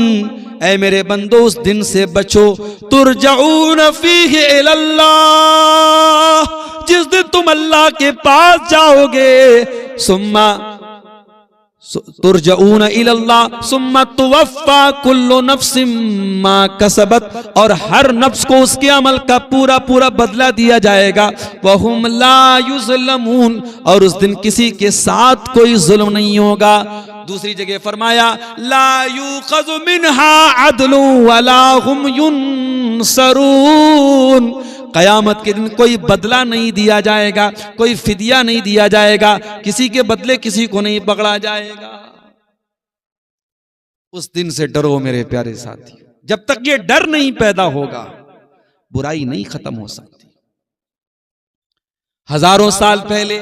ऐ मेरे बंदो उस दिन से बचो, तुरजऊन फीहि इलल्लाह, जिस दिन तुम अल्लाह के पास जाओगे, सुम्मा तुरजऊन इलल्लाह सुम्मा तुवफ्फा कुल्लु नफ्सिम मा कसबत, और हर नफ्स को उसके अमल का पूरा पूरा बदला दिया जाएगा। वहुम ला युज़लमून, और उस दिन किसी के साथ कोई जुल्म नहीं होगा। दूसरी जगह फरमाया ला युखज़ु मिनहा अदलु वला हुम युनसरून, कयामत के दिन कोई बदला नहीं दिया जाएगा, कोई फिदिया नहीं दिया जाएगा, किसी के बदले किसी को नहीं पकड़ा जाएगा। उस दिन से डरो मेरे प्यारे साथी। जब तक ये डर नहीं पैदा होगा, बुराई नहीं खत्म हो सकती। हजारों साल पहले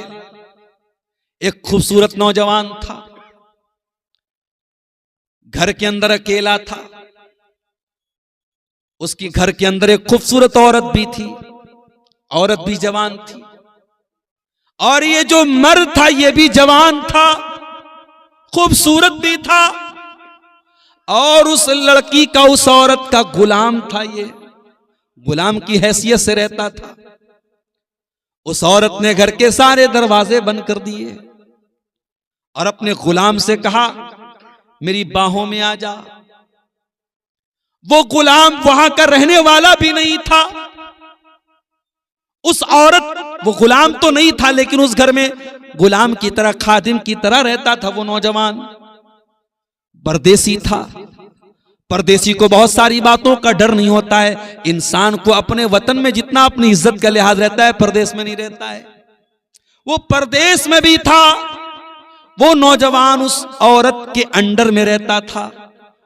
एक खूबसूरत नौजवान था, घर के अंदर अकेला था। उसकी घर के अंदर एक खूबसूरत औरत भी थी, औरत भी जवान थी, और ये जो मर्द था ये भी जवान था, खूबसूरत भी था, और उस लड़की का, उस औरत का गुलाम था। ये गुलाम की हैसियत से रहता था। उस औरत ने घर के सारे दरवाजे बंद कर दिए और अपने गुलाम से कहा, मेरी बाहों में आ जा। वो गुलाम वहां का रहने वाला भी नहीं था। उस औरत, वो गुलाम तो नहीं था, लेकिन उस घर में गुलाम की तरह, खादिम की तरह रहता था। वो नौजवान परदेसी था। परदेसी को बहुत सारी बातों का डर नहीं होता है। इंसान को अपने वतन में जितना अपनी इज्जत का लिहाज रहता है, परदेश में नहीं रहता है। वो परदेश में भी था। वो नौजवान उस औरत के अंडर में रहता था।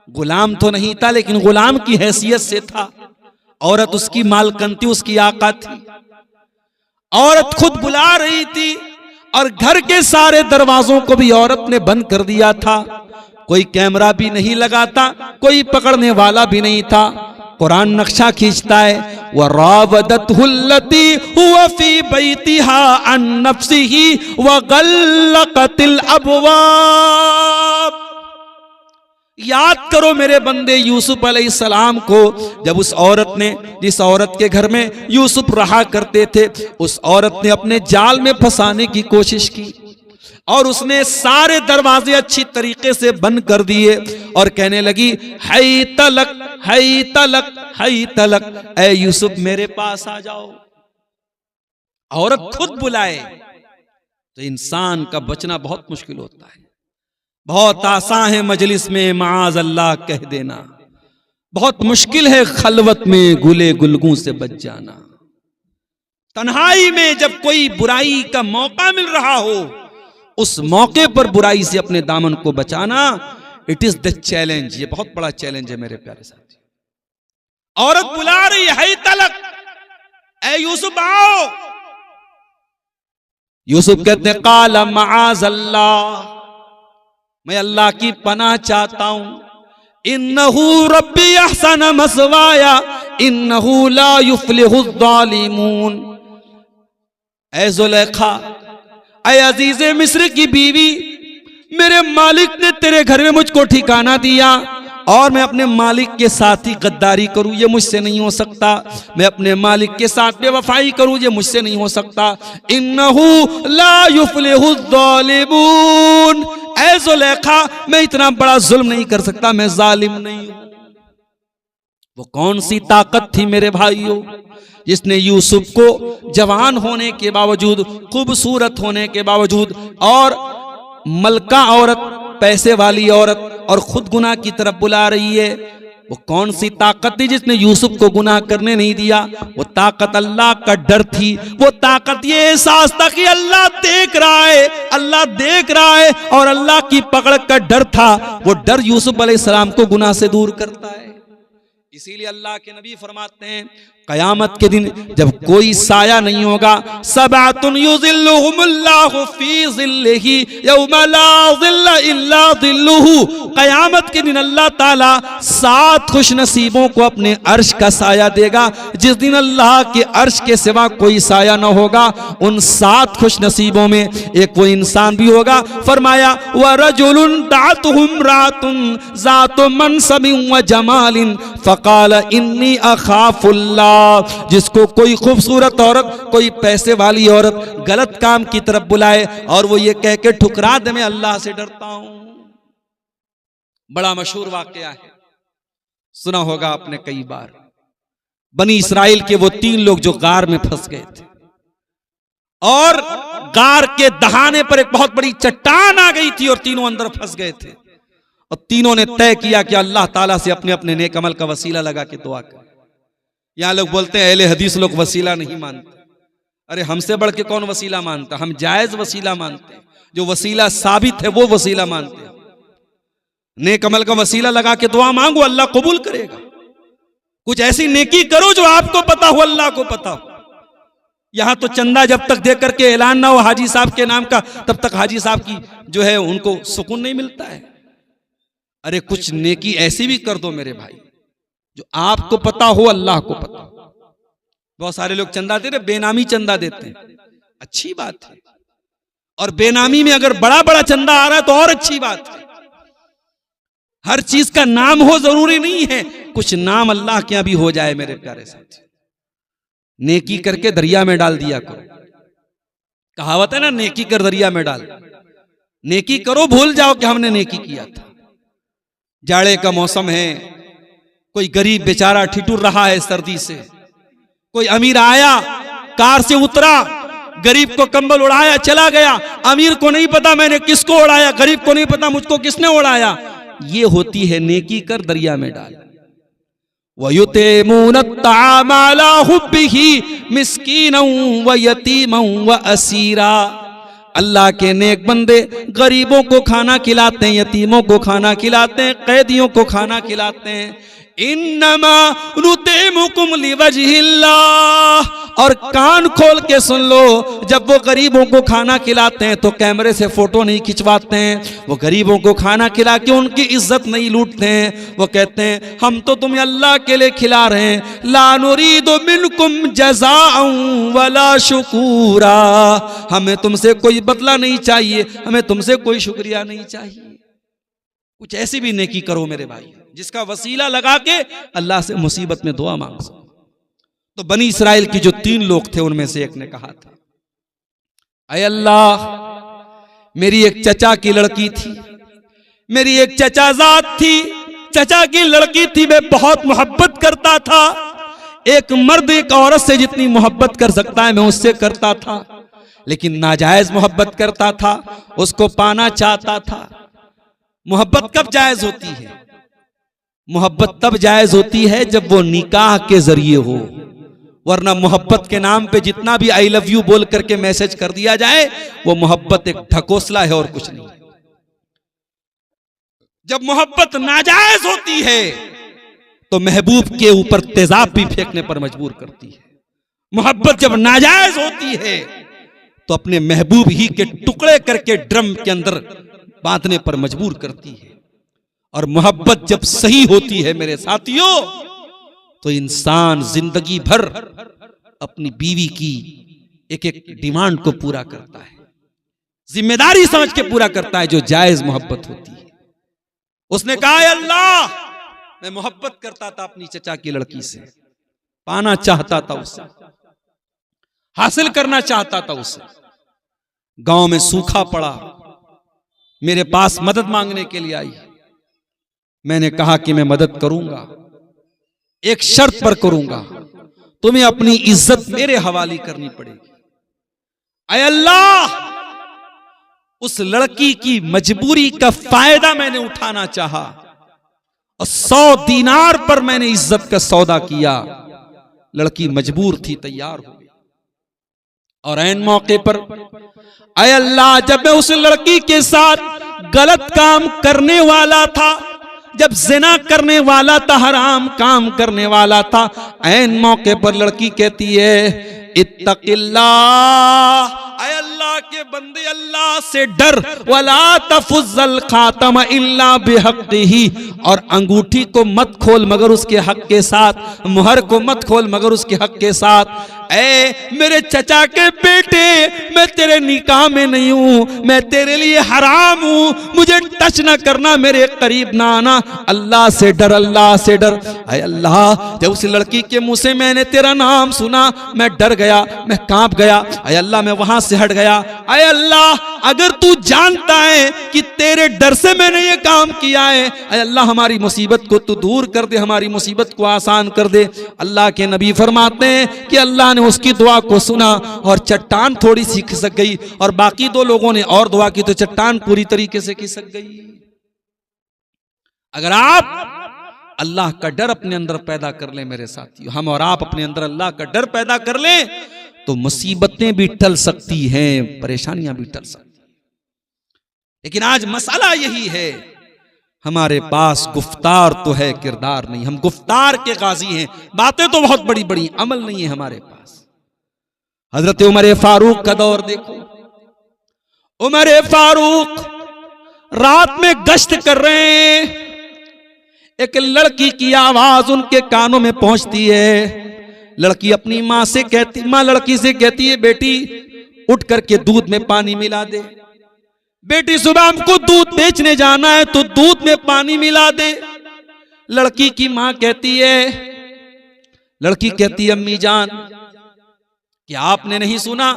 गुलाम तो नहीं था, लेकिन गुलाम की हैसियत से था। औरत उसकी मालकन थी, उसकी आका थी। औरत खुद बुला रही थी और घर के सारे दरवाजों को भी औरत ने बंद कर दिया था। कोई कैमरा भी नहीं लगाता, कोई पकड़ने वाला भी नहीं था। कुरान नक्शा खींचता है, वह रावदतहुल्लती हुवा फी बैतिहा अन नफ्सिही व गल्लकतिल अबवाब। याद करो मेरे बंदे यूसुफ अलैहिस्सलाम को, जब उस औरत ने, जिस औरत के घर में यूसुफ रहा करते थे, उस औरत ने अपने जाल में फंसाने की कोशिश की और उसने सारे दरवाजे अच्छी तरीके से बंद कर दिए और कहने लगी, हई तलक, हई तलक, हई तलक, ऐ यूसुफ मेरे पास आ जाओ। औरत खुद बुलाए तो इंसान का बचना बहुत मुश्किल होता है। बहुत आसान है मजलिस में माज अल्लाह कह देना, बहुत मुश्किल है खलवत में गुले गुलगू से बच जाना। तन्हाई में जब कोई बुराई का मौका मिल रहा हो, उस मौके पर बुराई से अपने दामन को बचाना, इट इज द चैलेंज। ये बहुत बड़ा चैलेंज है मेरे प्यारे साथी। औरत बुला रही है तलक, ऐ यूसुफ आओ। यूसुफ कहते काला माज अल्लाह, मैं अल्लाह की पनाह चाहता हूं। इन्नहु रब्बी अहसन मसवाया इन्नहु ला युफ्लिहु ज़ालिमून। ऐ ज़ुलेखा, ऐ अजीज़े मिस्र की बीवी, मेरे मालिक ने तेरे घर में मुझको ठिकाना दिया और मैं अपने मालिक के साथ ही गद्दारी करूं, ये मुझसे नहीं हो सकता। मैं अपने मालिक के साथ बेवफाई करूं, ये मुझसे नहीं हो सकता। इन्नहु ला युफ्लिहु ज़ालिमून। ऐ ज़ुलेखा, मैं इतना बड़ा जुल्म नहीं कर सकता, मैं जालिम नहीं हूं। वो कौन सी ताकत थी मेरे भाइयों, जिसने यूसुफ को जवान होने के बावजूद, खूबसूरत होने के बावजूद, और मलका औरत, पैसे वाली औरत, और खुद गुनाह की तरफ बुला रही है। वो कौन सी ताकत थी जिसने यूसुफ को गुनाह करने नहीं दिया? वो ताकत अल्लाह का डर थी। वो ताकत ये एहसास था कि अल्लाह देख रहा है, अल्लाह देख रहा है, और अल्लाह की पकड़ का डर था। वो डर यूसुफ अलैहिस्सलाम को गुनाह से दूर करता है। इसीलिए अल्लाह के नबी फरमाते हैं, कयामत के दिन जब कोई साया नहीं होगा, सबातुन युज़िल्लुहुमुल्लाहु फी ज़िल्लिही यौमा ला ज़िल्ला इल्ला ज़िल्लुहु। कयामत के दिन अल्लाह ताला 7 खुश नसीबों को अपने अर्श का साया देगा। जिस दिन अल्लाह के अर्श के सिवा कोई साया न होगा, उन 7 खुश नसीबों में एक वो इंसान भी होगा। फरमाया व रजुलुन दातुहु इम्रातुन ज़ातु मनसबिन व जमालिन फ़क़ाल इन्नी अख़ाफ़ुल्लाह। जिसको कोई खूबसूरत औरत, कोई पैसे वाली औरत गलत काम की तरफ बुलाए और वो ये कह के ठुकरा दे मैं अल्लाह से डरता हूं। बड़ा मशहूर वाकया है, सुना होगा आपने कई बार। बनी इस्राइल के वो 3 लोग जो गार में फंस गए थे, और गार के दहाने पर एक बहुत बड़ी चट्टान आ गई थी और तीनों अंदर फंस गए थे। और तीनों ने तय किया कि अल्लाह ताला से अपने अपने नेक अमल का वसीला लगा के दुआ करें। यहां लोग बोलते हैं अहले हदीस लोग वसीला नहीं मानते। अरे हमसे बढ़ के कौन वसीला मानता? हम जायज वसीला मानते हैं, जो वसीला साबित है वो वसीला मानते हैं। नेक अमल का वसीला लगा के दुआ मांगो, अल्लाह कबूल करेगा। कुछ ऐसी नेकी करो जो आपको पता हो, अल्लाह को पता हो। यहां तो चंदा जब तक दे करके ऐलान ना हो हाजी साहब के नाम का, तब तक हाजी साहब की जो है उनको सुकून नहीं मिलता है। अरे कुछ नेकी ऐसी भी कर दो मेरे भाई जो आपको पता हो, अल्लाह को पता हो। बहुत सारे लोग चंदा दे रहे, बेनामी चंदा देते हैं, अच्छी बात है। और बेनामी में अगर बड़ा बड़ा चंदा आ रहा है तो और अच्छी बात है। हर चीज का नाम हो जरूरी नहीं है, कुछ नाम अल्लाह के यहां भी हो जाए मेरे प्यारे साथी। नेकी करके दरिया में डाल दिया करो। कहावत है ना, नेकी कर दरिया में डाल। नेकी करो, भूल जाओ कि हमने नेकी किया था। जाड़े का मौसम है, कोई गरीब बेचारा ठिठुर रहा है सर्दी से, कोई अमीर आया, कार से उतरा, गरीब को कंबल उड़ाया, चला गया। अमीर को नहीं पता मैंने किसको उड़ाया, गरीब को नहीं पता मुझको किसने उड़ाया। ये होती है नेकी कर दरिया में डाल। वयुतिमून त्ताअम अला हुब्बिही मिस्कीनन व यतीमन व असीरा। अल्लाह के नेक बंदे गरीबों को खाना खिलाते हैं, यतीमों को खाना खिलाते हैं, कैदियों को खाना खिलाते हैं। इन्नमा नुतिमुकुम लिवजहिल्लाह। और कान खोल के सुन लो, जब वो गरीबों को खाना खिलाते हैं तो कैमरे से फोटो नहीं खिंचवाते हैं, वो गरीबों को खाना खिला के उनकी इज्जत नहीं लूटते हैं। वो कहते हैं हम तो तुम्हें अल्लाह के लिए खिला रहे हैं। ला नुरीदु मिनकुम जज़ाअन वला शुकूरा। हमें तुमसे कोई बदला नहीं चाहिए, हमें तुमसे कोई शुक्रिया नहीं चाहिए। कुछ ऐसी भी नेकी करो मेरे भाई जिसका वसीला लगा के अल्लाह से मुसीबत में दुआ मांग सको। तो बनी इस्राइल की जो 3 लोग थे उनमें से एक ने कहा था, अय अल्लाह, मेरी एक चचा की लड़की थी, मेरी एक चचाजाद थी, चचा की लड़की थी, मैं बहुत मोहब्बत करता था। एक मर्द एक औरत से जितनी मोहब्बत कर सकता है मैं उससे करता था, लेकिन नाजायज मोहब्बत करता था, उसको पाना चाहता था। मोहब्बत कब जायज होती है? मोहब्बत तब जायज होती है जब वो निकाह के जरिए हो, वरना मोहब्बत के नाम पे जितना भी आई लव यू बोल करके मैसेज कर दिया जाए वो मोहब्बत एक ढकोसला है और कुछ नहीं। जब मोहब्बत नाजायज होती है तो महबूब के ऊपर तेजाब भी फेंकने पर मजबूर करती है। मोहब्बत जब नाजायज होती है तो अपने महबूब ही के टुकड़े करके ड्रम के अंदर बांधने पर मजबूर करती है। और मोहब्बत जब सही होती है मेरे साथियों तो इंसान जिंदगी भर अपनी बीवी की एक एक डिमांड को पूरा करता है, जिम्मेदारी समझ के पूरा करता है, जो जायज मोहब्बत होती है। उसने कहा अल्लाह, मैं मोहब्बत करता था अपनी चचा की लड़की से, पाना चाहता था उससे, हासिल करना चाहता था उससे। गांव में सूखा पड़ा, मेरे पास मदद मांगने के लिए आई। मैंने कहा कि मैं मदद करूंगा, एक शर्त पर करूंगा, तुम्हें अपनी इज्जत मेरे हवाले करनी पड़ेगी। अय अल्लाह, उस लड़की की मजबूरी का फायदा मैंने उठाना चाहा और 100 दीनार पर मैंने इज्जत का सौदा किया। लड़की मजबूर थी, तैयार हो गई। और ऐन मौके पर अय अल्लाह, जब मैं उस लड़की के साथ गलत काम करने वाला था, जब जिना करने वाला था, हराम काम करने वाला था, ऐन मौके पर लड़की कहती है इत्तकिल्लाह, ऐ अल्लाह के बंदे अल्लाह से डर, वला तफुज्जल खातम इल्ला बिहक्किही, और अंगूठी को मत खोल मगर उसके हक के साथ, मुहर को मत खोल मगर उसके हक के साथ। ऐ मेरे चचा के बेटे, मैं तेरे निकाह में नहीं हूं, मैं तेरे लिए हराम हूं, मुझे टच ना करना, मेरे करीब ना आना, अल्लाह से डर, अल्लाह से डर। ऐ अल्लाह, जब उस लड़की के मुंह से मैंने तेरा नाम सुना मैं डर गया, मैं कांप गया। ऐ अल्लाह, मैं वहां से हट गया। ऐ अल्लाह, अगर तू जानता है कि तेरे डर से मैंने ये काम किया है, ऐ अल्लाह हमारी मुसीबत को तू दूर कर दे, हमारी मुसीबत को आसान कर दे। अल्लाह के नबी फरमाते हैं कि अल्लाह ने उसकी दुआ को सुना और चट्टान थोड़ी सी खिसक गई, और बाकी 2 लोगों ने और दुआ की तो चट्टान पूरी तरीके से खिसक गई। अगर आप अल्लाह का डर अपने अंदर पैदा कर ले मेरे साथियों, हम और आप अपने अंदर अल्लाह का डर पैदा कर ले तो मुसीबतें भी टल सकती हैं, परेशानियां भी टल सकती हैं। लेकिन आज मसला यही है, हमारे पास गुफ्तार तो है, किरदार नहीं। हम गुफ्तार के गाजी हैं, बातें तो बहुत बड़ी बड़ी, अमल नहीं है हमारे पास। हजरत उमर फारूक का दौर देखो। उमर फारूक रात में गश्त कर रहे हैं, एक लड़की की आवाज उनके कानों में पहुंचती है। लड़की अपनी मां से कहती, मां लड़की से कहती है, बेटी उठ करके दूध में पानी मिला दे। बेटी सुबह हमको दूध बेचने जाना है तो दूध में पानी मिला दे। लड़की की मां कहती है, लड़की कहती है, अम्मी जान क्या आपने नहीं सुना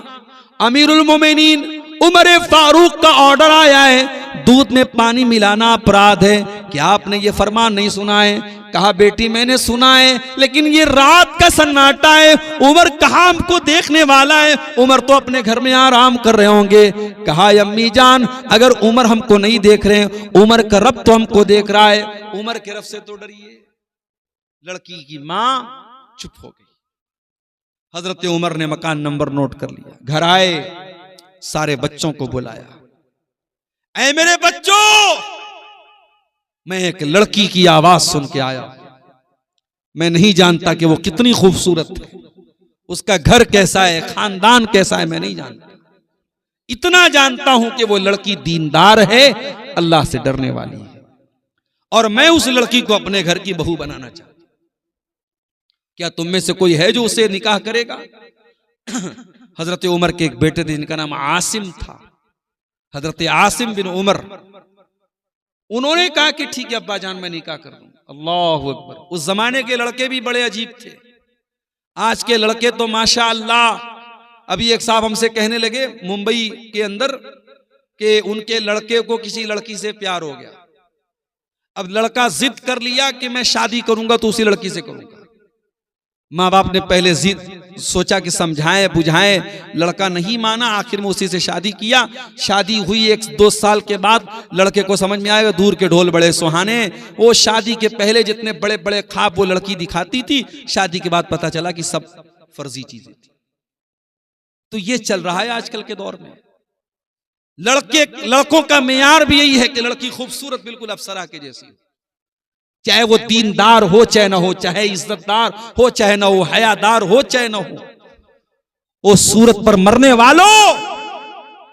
अमीरुल मोमिनीन उमर फारूक का ऑर्डर आया है, दूध में पानी मिलाना अपराध है, क्या आपने ये फरमान नहीं सुना है? कहा बेटी मैंने सुना है, लेकिन ये रात का सन्नाटा है, उमर कहाँ हमको देखने वाला है, उमर तो अपने घर में आराम कर रहे होंगे। कहा अम्मी जान अगर उमर हमको नहीं देख रहे हैं, उमर का रब तो हमको देख रहा है, उमर के रब से तो डरिए। लड़की की मां चुप हो गई। हजरत उमर ने मकान नंबर नोट कर लिया, घर आए, सारे बच्चों को बुलाया, ऐ मेरे बच्चों, मैं एक लड़की की आवाज सुन के आया, मैं नहीं जानता कि वो कितनी खूबसूरत है, उसका घर कैसा है, खानदान कैसा है, मैं नहीं जानता, इतना जानता हूं कि वो लड़की दीनदार है, अल्लाह से डरने वाली है, और मैं उस लड़की को अपने घर की बहू बनाना चाहता हूं। क्या तुम में से कोई है जो उसे निकाह करेगा? हजरत उमर के एक बेटे थे जिनका नाम आसिम था, हजरत आसिम बिन उमर, उन्होंने कहा कि ठीक है अब्बा जान मैं निकाह कर दूं। अल्लाह अकबर। उस जमाने के लड़के भी बड़े अजीब थे, आज के लड़के तो माशाअल्लाह। अभी एक साहब हमसे कहने लगे मुंबई के अंदर कि उनके लड़के को किसी लड़की से प्यार हो गया, अब लड़का जिद कर लिया कि मैं शादी करूंगा तो उसी लड़की से करूंगा। माँ बाप ने पहले जिद सोचा कि समझाएं बुझाएं, लड़का नहीं माना, आखिर में उसी से शादी किया। शादी हुई 1-2 साल के बाद लड़के को समझ में आएगा दूर के ढोल बड़े सुहाने। वो शादी के पहले जितने बड़े बड़े ख्वाब वो लड़की दिखाती थी, शादी के बाद पता चला कि सब फर्जी चीजें थी। तो ये चल रहा है आजकल के दौर में। लड़कों का मेयार भी यही है कि लड़की खूबसूरत बिल्कुल अप्सरा के जैसी, चाहे वो दीनदार हो चाहे ना हो, चाहे इज्जतदार हो चाहे ना हो, हयादार हो चाहे ना हो, वो सूरत पर मरने वालों।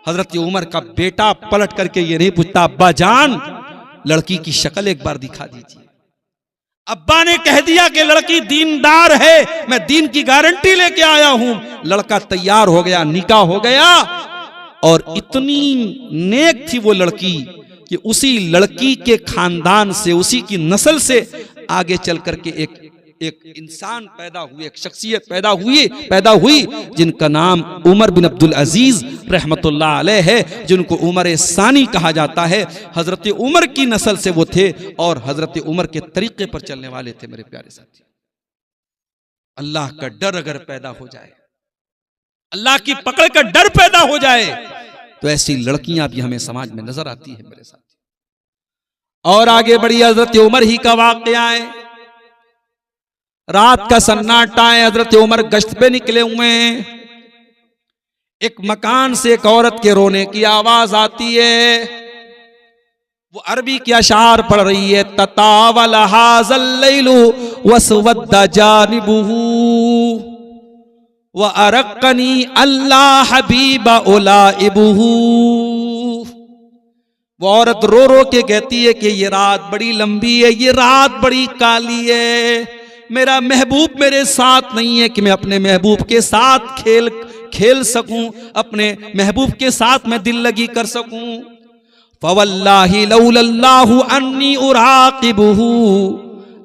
हजरत उमर का बेटा पलट करके ये नहीं पूछता अब्बा जान लड़की की शक्ल एक बार दिखा दीजिए। अब्बा ने कह दिया कि लड़की दीनदार है, मैं दीन की गारंटी लेके आया हूं। लड़का तैयार हो गया, निकाह हो गया, और इतनी नेक थी वो लड़की कि उसी लड़की के खानदान से, उसी की नस्ल से आगे चल करके एक इंसान पैदा हुए, एक शख्सियत पैदा हुई जिनका नाम उमर बिन अब्दुल अजीज रहमतुल्लाह अलैह है, जिनको उमर सानी कहा जाता है। हजरत उमर की नस्ल से वो थे और हजरत उमर के तरीके पर चलने वाले थे। मेरे प्यारे साथी, अल्लाह का डर अगर पैदा हो जाए, अल्लाह की पकड़ का डर पैदा हो जाए, तो ऐसी लड़कियां भी हमें समाज में नजर आती है मेरे साथ। और आगे बढ़ी, हजरत उमर ही का वाकया है। रात का सन्नाटा है, हजरत उमर गश्त पे निकले हुए हैं। एक मकान से एक औरत के रोने की आवाज आती है। वो अरबी के अशार पढ़ रही है, ततावल हाज़ल लैलु वस्वद्दा जानिबुहु व अरक़नी अल्लाह हबीबा उलाइबुहु। वो औरत रो रो के कहती है कि ये रात बड़ी लंबी है, ये रात बड़ी काली है, मेरा महबूब मेरे साथ नहीं है कि मैं अपने महबूब के साथ खेल सकूं, अपने महबूब के साथ मैं दिल लगी कर सकूं। फवल्लाहि लौलल्लाहु अन्नी उराक़िबुहु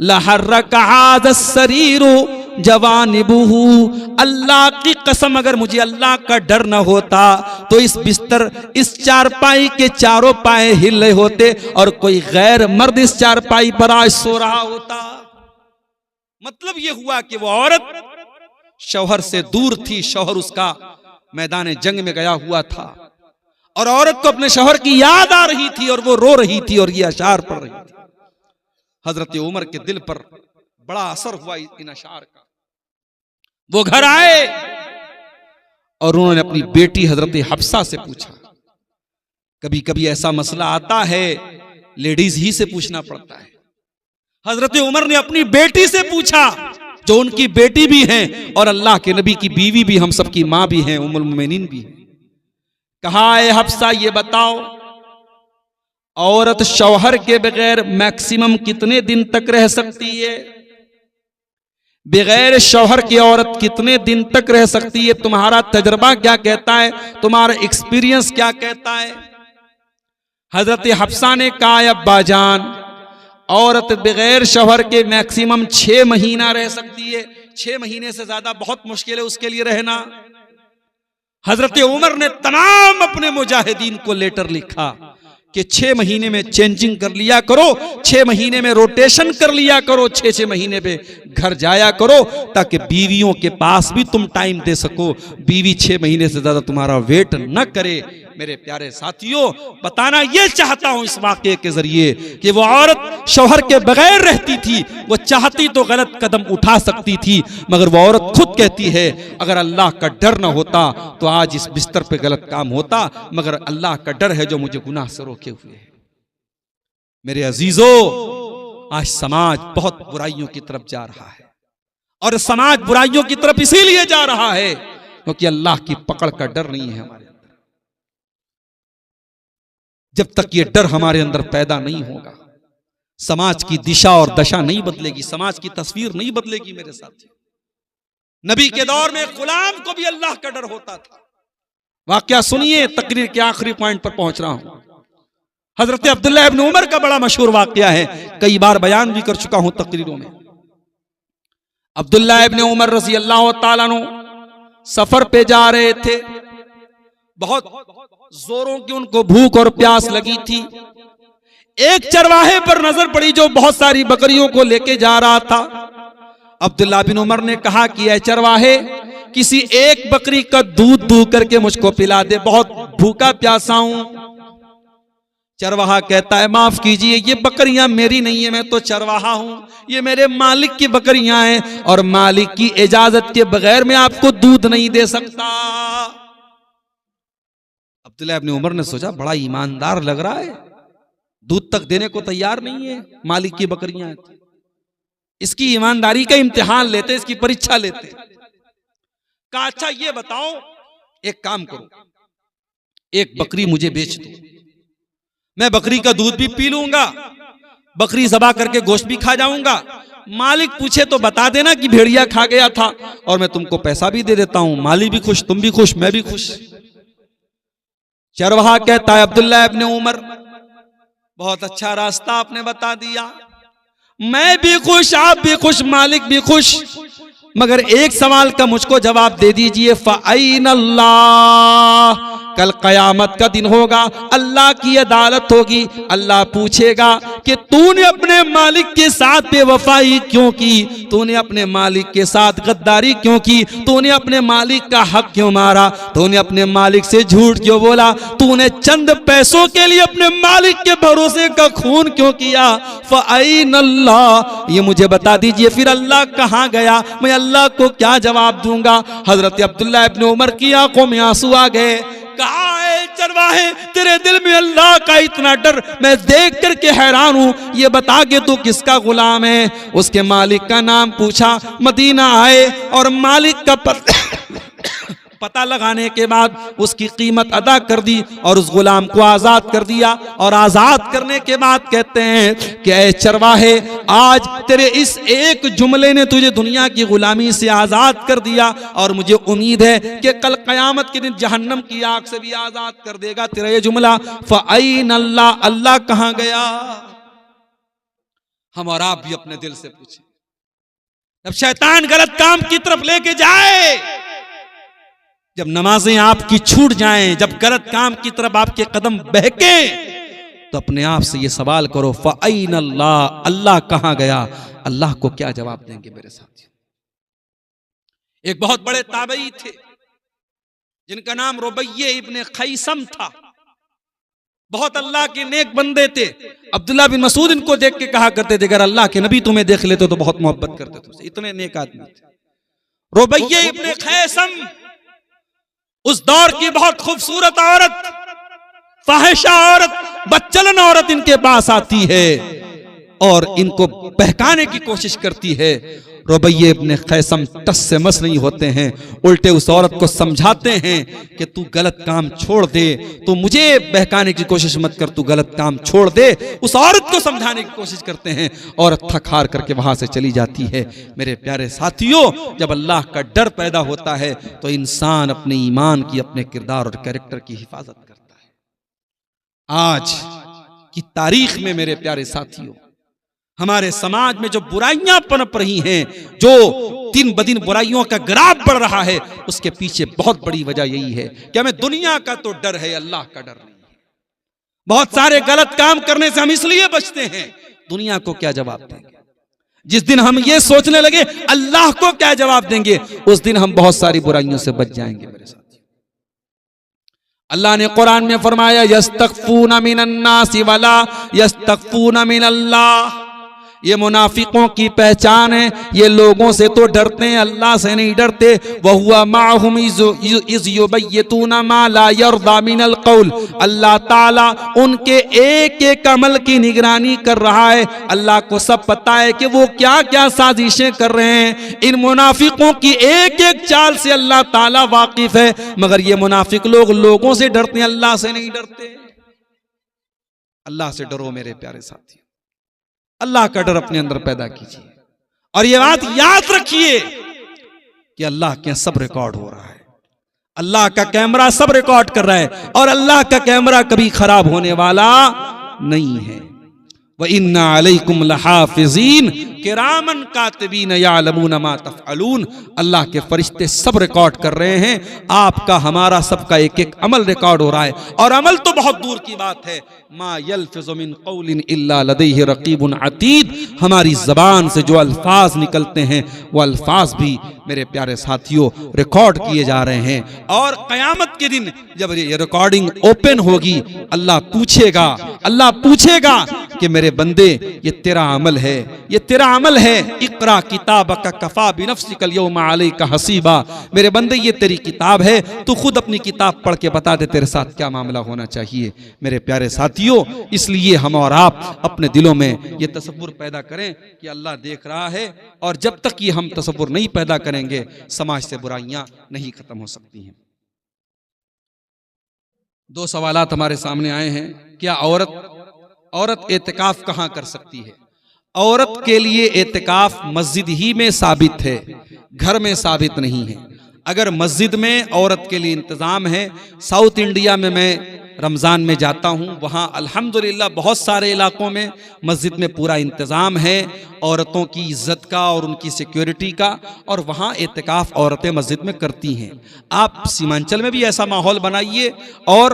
लहर्रक हाज़ा सरीरु जवानिबुहु। अल्लाह की कसम अगर मुझे अल्लाह का डर न होता तो इस बिस्तर, इस चारपाई के चारों पाए हिल रहे होते और कोई गैर मर्द इस चारपाई पर आज सो रहा होता। मतलब यह हुआ कि वो औरत शौहर से दूर थी, शौहर उसका मैदान जंग में गया हुआ था और औरत को अपने शौहर की याद आ रही थी और वो रो रही थी और ये अशार पढ़ रही थी। हजरत उमर के दिल पर बड़ा असर हुआ इन अशार का। वो घर आए और उन्होंने अपनी बेटी हजरत हफ्सा से पूछा। कभी कभी ऐसा मसला आता है, लेडीज ही से पूछना पड़ता है। हजरत उमर ने अपनी बेटी से पूछा जो उनकी बेटी भी हैं और अल्लाह के नबी की बीवी भी, हम सबकी मां भी हैं, उम्मुल मोमिनीन भी है। कहा है हफ्सा ये बताओ, औरत शौहर के बगैर मैक्सिमम कितने दिन तक रह सकती है? बगैर शौहर की औरत कितने दिन तक रह सकती है? तुम्हारा तजर्बा क्या कहता है? तुम्हारा एक्सपीरियंस क्या कहता है? हजरत हफ्सा ने कहा अब्बा जान, औरत बगैर शौहर के मैक्सिमम 6 महीना रह सकती है। 6 महीने से ज्यादा बहुत मुश्किल है उसके लिए रहना। हजरत उमर ने तमाम अपने मुजाहिदीन को लेटर लिखा कि 6 महीने में चेंजिंग कर लिया करो, 6 महीने में रोटेशन कर लिया करो, 6 महीने पे घर जाया करो, ताकि बीवियों के पास भी तुम टाइम दे सको, बीवी 6 महीने से ज्यादा तुम्हारा वेट न करे। मेरे प्यारे साथियों, बताना यह चाहता हूं इस वाक़े के जरिए कि वो औरत शौहर के बगैर रहती थी, वो चाहती तो गलत कदम उठा सकती थी, मगर वो औरत खुद कहती है अगर अल्लाह का डर न होता तो आज इस बिस्तर पे गलत काम होता, मगर अल्लाह का डर है जो मुझे गुनाह से रोके हुए है। मेरे अजीजों, आज समाज बहुत बुराइयों की तरफ जा रहा है, और समाज बुराइयों की तरफ इसीलिए जा रहा है क्योंकि अल्लाह की पकड़ का डर नहीं है हमारे। जब तक ये डर हमारे अंदर पैदा नहीं होगा, समाज की दिशा और दशा नहीं बदलेगी, समाज की तस्वीर नहीं बदलेगी। मेरे साथी, नबी के दौर में गुलाम को भी अल्लाह का डर होता था। वाकया सुनिए, तकरीर के आखिरी पॉइंट पर पहुंच रहा हूं। हजरत अब्दुल्लाह इब्न उमर का बड़ा मशहूर वाकया है, कई बार बयान भी कर चुका हूं तकरीरों में। अब्दुल्लाह इब्न उमर रज़ी अल्लाह तआला अन्हु सफर पे जा रहे थे, बहुत जोरों की उनको भूख और प्यास लगी थी। एक चरवाहे पर नजर पड़ी जो बहुत सारी बकरियों को लेके जा रहा था। अब्दुल्लाह बिन उमर ने कहा कि ऐ चरवाहे, किसी एक बकरी का दूध दूह करके मुझको पिला दे, बहुत भूखा प्यासा हूं। चरवाहा कहता है माफ कीजिए, ये बकरियां मेरी नहीं है, मैं तो चरवाहा हूं, ये मेरे मालिक की बकरियां हैं और मालिक की इजाजत के बगैर मैं आपको दूध नहीं दे सकता। अब्दुल्लाह इब्न उमर ने सोचा बड़ा ईमानदार लग रहा है, दूध तक देने को तैयार नहीं है, मालिक की बकरियां हैं, इसकी ईमानदारी का इम्तिहान लेते, इसकी परीक्षा लेते। कहा अच्छा ये बताओ, एक काम करो, एक बकरी मुझे बेच दो, मैं बकरी का दूध भी पी लूंगा, बकरी ज़बा करके गोश्त भी खा जाऊंगा, मालिक पूछे तो बता देना कि भेड़िया खा गया था, और मैं तुमको पैसा भी दे देता हूं, मालिक भी खुश, तुम भी खुश, मैं भी खुश। चरवाहा कहता है अब्दुल्लाह इब्न उमर, बहुत अच्छा रास्ता आपने बता दिया, मैं भी खुश, आप भी खुश, मालिक भी खुश, मगर एक सवाल का मुझको जवाब दे दीजिए, फ़अैन अल्लाह, कल कयामत का दिन होगा, अल्लाह की अदालत होगी, अल्लाह पूछेगा कि तूने अपने मालिक के साथ बेवफाई क्यों की, तूने अपने मालिक के साथ गद्दारी क्यों की, तूने अपने मालिक का हक क्यों मारा, तूने अपने मालिक से झूठ क्यों बोला, तूने चंद पैसों के लिए अपने मालिक के भरोसे का खून क्यों किया। फ़अैन अल्लाह, ये मुझे बता दीजिए, फिर अल्लाह कहाँ गया, मैं अल्लाह को क्या जवाब दूंगा। हजरत अब्दुल्लाह इब्न उमर की आंखों में आंसू आ गए। कहा है चरवाहे, तेरे दिल में अल्लाह का इतना डर मैं देख करके हैरान हूं, ये बता के तू किसका गुलाम है। उसके मालिक का नाम पूछा, मदीना आए और मालिक का पता लगाने के बाद उसकी कीमत अदा कर दी और उस गुलाम को आजाद कर दिया। और आजाद करने के बाद कहते हैं कि ऐ चरवाहे, आज तेरे इस एक जुमले ने तुझे दुनिया की गुलामी से आजाद कर दिया, और मुझे उम्मीद है कि कल कयामत के दिन जहन्नम की आग से भी आजाद कर देगा तेरा ये जुमला। फ़अैन अल्लाह, अल्लाह कहां गया। हम और आप भी अपने दिल से पूछें, जब शैतान गलत काम की तरफ लेके जाए, जब नमाजें आपकी छूट जाएं, जब गलत काम की तरफ आपके कदम बहके, तो अपने आप से ये सवाल करो, फ़अैन अल्लाह, अल्लाह कहां गया। अल्लाह को क्या जवाब देंगे मेरे साथी। एक बहुत बड़े ताबई थे जिनका नाम रुबैया इब्न खैसम था, बहुत अल्लाह के नेक बंदे थे। अब्दुल्लाह बिन मसूद इनको देख के कहा करते थे, अगर अल्लाह के नबी तुम्हें देख लेते तो बहुत मोहब्बत करते तुमसे, इतने नेक आदमी थे। रुबैया इब्न खैसम उस दौर की बहुत खूबसूरत औरत, फाहिशा औरत, बच्चलन औरत इनके पास आती है। और इनको बहकाने की कोशिश करती है। रुबैया इब्न खैसम टस से मस नहीं होते हैं, उल्टे उस औरत को समझाते हैं कि तू गलत काम छोड़ दे, तू मुझे बहकाने की कोशिश मत कर, तू गलत काम छोड़ दे। उस औरत को समझाने की कोशिश करते हैं, औरत थक हार करके वहां से चली जाती है। मेरे प्यारे साथियों, जब अल्लाह का डर पैदा होता है तो इंसान अपने ईमान की, अपने किरदार और कैरेक्टर की हिफाजत करता है। आज की तारीख में मेरे प्यारे साथियों, हमारे समाज में जो बुराइयां पनप रही हैं, जो दिन ब दिन बुराइयों का ग्राफ बढ़ रहा है, उसके पीछे बहुत बड़ी वजह यही है कि हमें दुनिया का तो डर है, अल्लाह का डर नहीं है। बहुत सारे गलत काम करने से हम इसलिए बचते हैं, दुनिया को क्या जवाब देंगे। जिस दिन हम ये सोचने लगे अल्लाह को क्या जवाब देंगे, उस दिन हम बहुत सारी बुराइयों से बच जाएंगे। मेरे साथ अल्लाह ने कुरान में फरमाया, यस्तगफूना मिनन्नासी वला यस्तगफूना मिनल्लाह। ये मुनाफिकों की पहचान है, ये लोगों से तो डरते हैं, अल्लाह से नहीं डरते। वहुवा माहुम इज़ युबय्यतूना मा ला यर्दा मिनल कौल। अल्लाह ताला उनके एक एक अमल की निगरानी कर रहा है। अल्लाह को सब पता है कि वो क्या क्या साजिशें कर रहे हैं। इन मुनाफिकों की एक एक चाल से अल्लाह ताला वाकिफ है, मगर ये मुनाफिक लोग लोगों से डरते हैं, अल्लाह से नहीं डरते। अल्लाह से डरो मेरे प्यारे साथी, अल्लाह का डर अपने अंदर पैदा कीजिए। और ये बात याद रखिए कि अल्लाह के सब रिकॉर्ड हो रहा है, अल्लाह का कैमरा सब रिकॉर्ड कर रहा है, और अल्लाह का कैमरा कभी खराब होने वाला नहीं है। व इन्ना अलैकुम लहाफिज़ीन किरामन कातिबीन यालमून मा तफ़अलून। अल्लाह के फरिश्ते सब रिकॉर्ड कर रहे हैं, आपका हमारा सबका एक एक अमल रिकॉर्ड हो रहा है। और अमल तो बहुत दूर की बात है, मा यल्फ़िज़ु मिन क़ौलिन इल्ला लदैहि रक़ीबुन अतीद। हमारी ज़बान से जो अल्फाज निकलते हैं वो अल्फाज भी मेरे प्यारे साथियों रिकॉर्ड किए जा रहे हैं। और क़यामत के दिन जब ये रिकॉर्डिंग ओपन होगी, अल्लाह पूछेगा कि मेरे बंदे ये तेरा अमल है, ये तेरा अमल है। इक़रा किताबक कफ़ा बिनफ़्सिकल यौमा अलैका हसीबा। मेरे बंदे ये तेरी किताब है, तू खुद अपनी किताब पढ़ के बता दे तेरे साथ क्या मामला होना चाहिए। मेरे प्यारे साथियों, इसलिए हम और आप अपने दिलों में ये तसव्वुर पैदा करें कि अल्लाह देख रहा है, और जब तक ये हम तसव्वुर नहीं पैदा करेंगे, समाज से बुराइयां नहीं खत्म हो सकती हैं। दो सवालात हमारे सामने आए हैं। क्या औरत एतिकाफ कहाँ कर सकती है? औरत के लिए एतिकाफ मस्जिद ही में साबित है, घर में साबित नहीं है। अगर मस्जिद में औरत के लिए इंतज़ाम है, साउथ इंडिया में मैं रमज़ान में जाता हूँ, वहाँ अल्हम्दुलिल्लाह बहुत सारे इलाकों में मस्जिद में पूरा इंतज़ाम है औरतों की इज़्ज़त का और उनकी सिक्योरिटी का, और वहाँ एतिकाफ़ औरतें मस्जिद में करती हैं। आप सीमांचल में भी ऐसा माहौल बनाइए और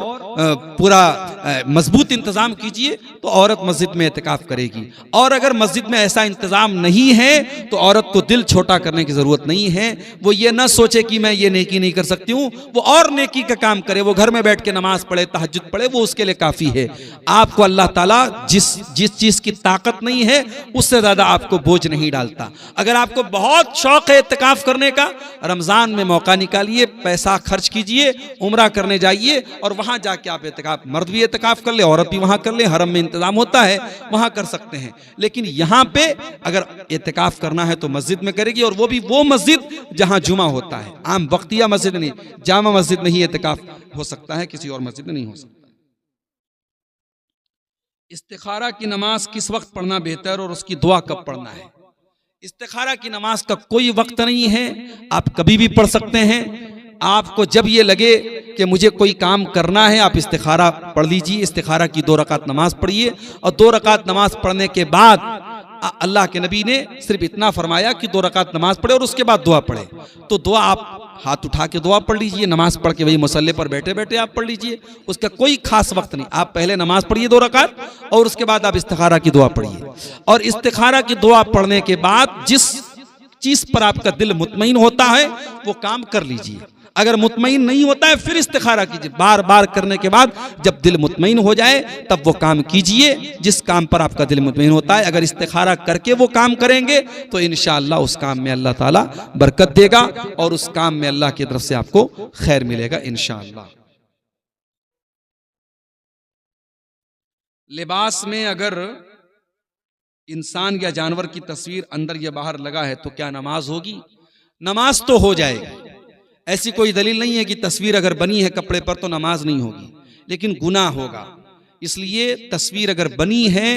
पूरा मजबूत इंतज़ाम कीजिए तो औरत मस्जिद में एतिकाफ़ करेगी। और अगर मस्जिद में ऐसा इंतज़ाम नहीं है तो औरत को दिल छोटा करने की ज़रूरत नहीं है। वो ये ना सोचे कि मैं ये नेकी नहीं कर सकती हूँ, वो और नेकी का काम करे, वो घर में बैठ के नमाज पढ़े, तहज्जुद पढ़े, वो उसके लिए काफ़ी है। आपको अल्लाह ताला जिस चीज़ की ताकत नहीं है उससे ज़्यादा आपको बोझ नहीं डालता। अगर आपको बहुत शौक है इत्तिकाफ करने का, रमज़ान में मौका निकालिए, पैसा खर्च कीजिए, उम्रा करने जाइए और वहाँ जाके आप इत्तिकाफ, मर्द भी इत्तिकाफ कर ले, औरत भी वहाँ कर ले, हरम में इंतज़ाम होता है, वहाँ कर सकते हैं। लेकिन यहाँ पे अगर इत्तिकाफ करना है तो मस्जिद में करेगी, और वो भी वो मस्जिद जहाँ जुमा होता है, आम वक्तिया मस्जिद नहीं, जामा मस्जिद में ही इत्तिकाफ हो सकता है, किसी और मस्जिद में नहीं हो सकता। इस्तिखारा की नमाज किस वक्त पढ़ना बेहतर और उसकी दुआ कब पढ़ना है? इस्तिखारा की नमाज का कोई वक्त नहीं है, आप कभी भी पढ़ सकते हैं। आपको जब ये लगे कि मुझे कोई काम करना है, आप इस्तिखारा पढ़ लीजिए, इस्तिखारा की 2 रकात नमाज पढ़िए, और 2 रकात नमाज पढ़ने के बाद अल्लाह के नबी ने सिर्फ इतना फरमाया कि 2 रकात नमाज पढ़े और उसके बाद दुआ पढ़े। तो दुआ आप हाथ उठा के दुआ पढ़ लीजिए, नमाज पढ़ के वही मुसल्ले पर बैठे बैठे आप पढ़ लीजिए, उसका कोई खास वक्त नहीं। आप पहले नमाज पढ़िए 2 रकात और उसके बाद आप इस्तिखारा की दुआ पढ़िए। और इस्तिखारा की दुआ पढ़ने के बाद जिस चीज पर आपका दिल मुतमईन होता है वो काम कर लीजिए। अगर मुतमईन नहीं होता है फिर इस्तिखारा कीजिए, बार बार करने के बाद जब दिल मुतमईन हो जाए तब वो काम कीजिए जिस काम पर आपका दिल मुतमईन होता है। अगर इस्तिखारा करके वो काम करेंगे तो इंशाअल्लाह उस काम में अल्लाह ताला बरकत देगा और उस काम में अल्लाह की तरफ से आपको खैर मिलेगा इंशाअल्लाह। लिबास में अगर इंसान या जानवर की तस्वीर अंदर या बाहर लगा है तो क्या नमाज होगी? नमाज तो हो जाएगी, ऐसी कोई दलील नहीं है कि तस्वीर अगर बनी है कपड़े पर तो नमाज नहीं होगी, लेकिन गुनाह होगा। इसलिए तस्वीर अगर बनी है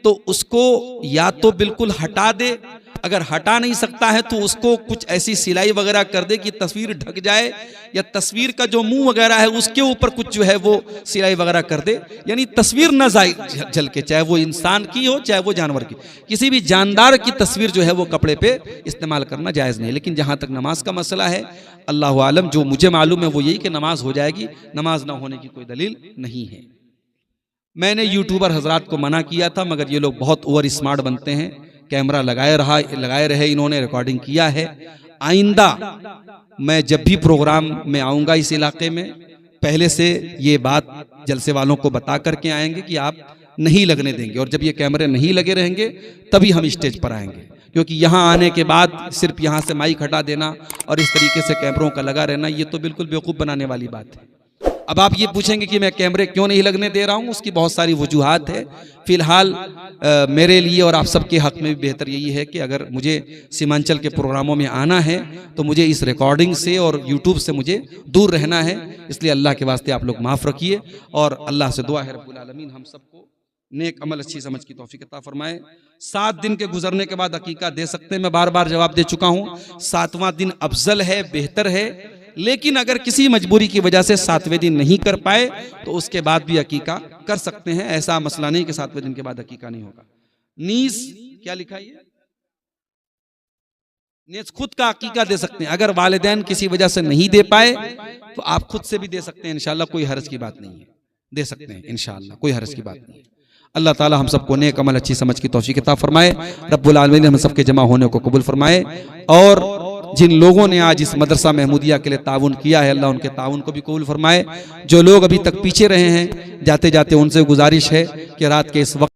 तो उसको या तो बिल्कुल हटा दे, अगर हटा नहीं सकता है तो उसको कुछ ऐसी सिलाई वगैरह कर दे कि तस्वीर ढक जाए, या तस्वीर का जो मुंह वगैरह है उसके ऊपर कुछ जो है वो सिलाई वगैरह कर दे, यानी तस्वीर न जाए जल के, चाहे वो इंसान की हो चाहे वो जानवर की। किसी भी जानदार की तस्वीर जो है वो कपड़े पे इस्तेमाल करना जायज़ नहीं। लेकिन जहाँ तक नमाज का मसला है, अल्लाह आलम, जो मुझे मालूम है वो यही कि नमाज हो जाएगी, नमाज ना होने की कोई दलील नहीं है। मैंने यूट्यूबर हजरात को मना किया था, मगर ये लोग बहुत ओवर स्मार्ट बनते हैं, कैमरा लगाए रहे, इन्होंने रिकॉर्डिंग किया है। आइंदा मैं जब भी प्रोग्राम में आऊंगा इस इलाके में, पहले से ये बात जलसे वालों को बता करके आएंगे कि आप नहीं लगने देंगे, और जब ये कैमरे नहीं लगे रहेंगे तभी हम स्टेज पर आएंगे। क्योंकि यहाँ आने के बाद सिर्फ यहाँ से माइक हटा देना और इस तरीके से कैमरों का लगा रहना, ये तो बिल्कुल बेवकूफ़ बनाने वाली बात है। अब आप ये पूछेंगे कि मैं कैमरे क्यों नहीं लगने दे रहा हूं, उसकी बहुत सारी वजूहात है। फिलहाल मेरे लिए और आप सबके हक में भी बेहतर यही है कि अगर मुझे सीमांचल के प्रोग्रामों में आना है तो मुझे इस रिकॉर्डिंग से और यूट्यूब से मुझे दूर रहना है। इसलिए अल्लाह के वास्ते आप लोग माफ़ रखिए, और अल्लाह से दुआ है रब्बुल आलमीन हम सबको नेक अमल अच्छी समझ की तौफीक अता फरमाए। 7 दिन के गुजरने के बाद अकीका दे सकते हैं, मैं बार बार जवाब दे चुका हूँ। 7वां दिन अफजल है, बेहतर है, लेकिन अगर किसी मजबूरी की वजह से 7वें दिन नहीं कर पाए तो उसके बाद भी अकीका कर सकते हैं। ऐसा मसला नहीं कि 7वें दिन के बाद अकीका नहीं होगा। नीस क्या लिखा है? नीस खुद का अकीका दे सकते हैं। अगर वालिदैन किसी वजह से नहीं दे पाए तो आप खुद से भी दे सकते हैं, इंशाल्लाह कोई हर्ज की बात नहीं है, दे सकते हैं इंशाल्लाह, कोई हर्ज की बात नहीं है। अल्लाह ताला हम सबको नेक अमल अच्छी समझ की तौफीक अता फरमाए, रब्बुल आलमीन हम सबके जमा होने को कबूल फरमाए। और जिन लोगों ने आज इस मदरसा महमूदिया के लिए ताउन किया है, अल्लाह उनके ताउन को भी कबूल फरमाए। जो लोग अभी तक पीछे रहे हैं, जाते जाते उनसे गुजारिश है कि रात के इस वक्त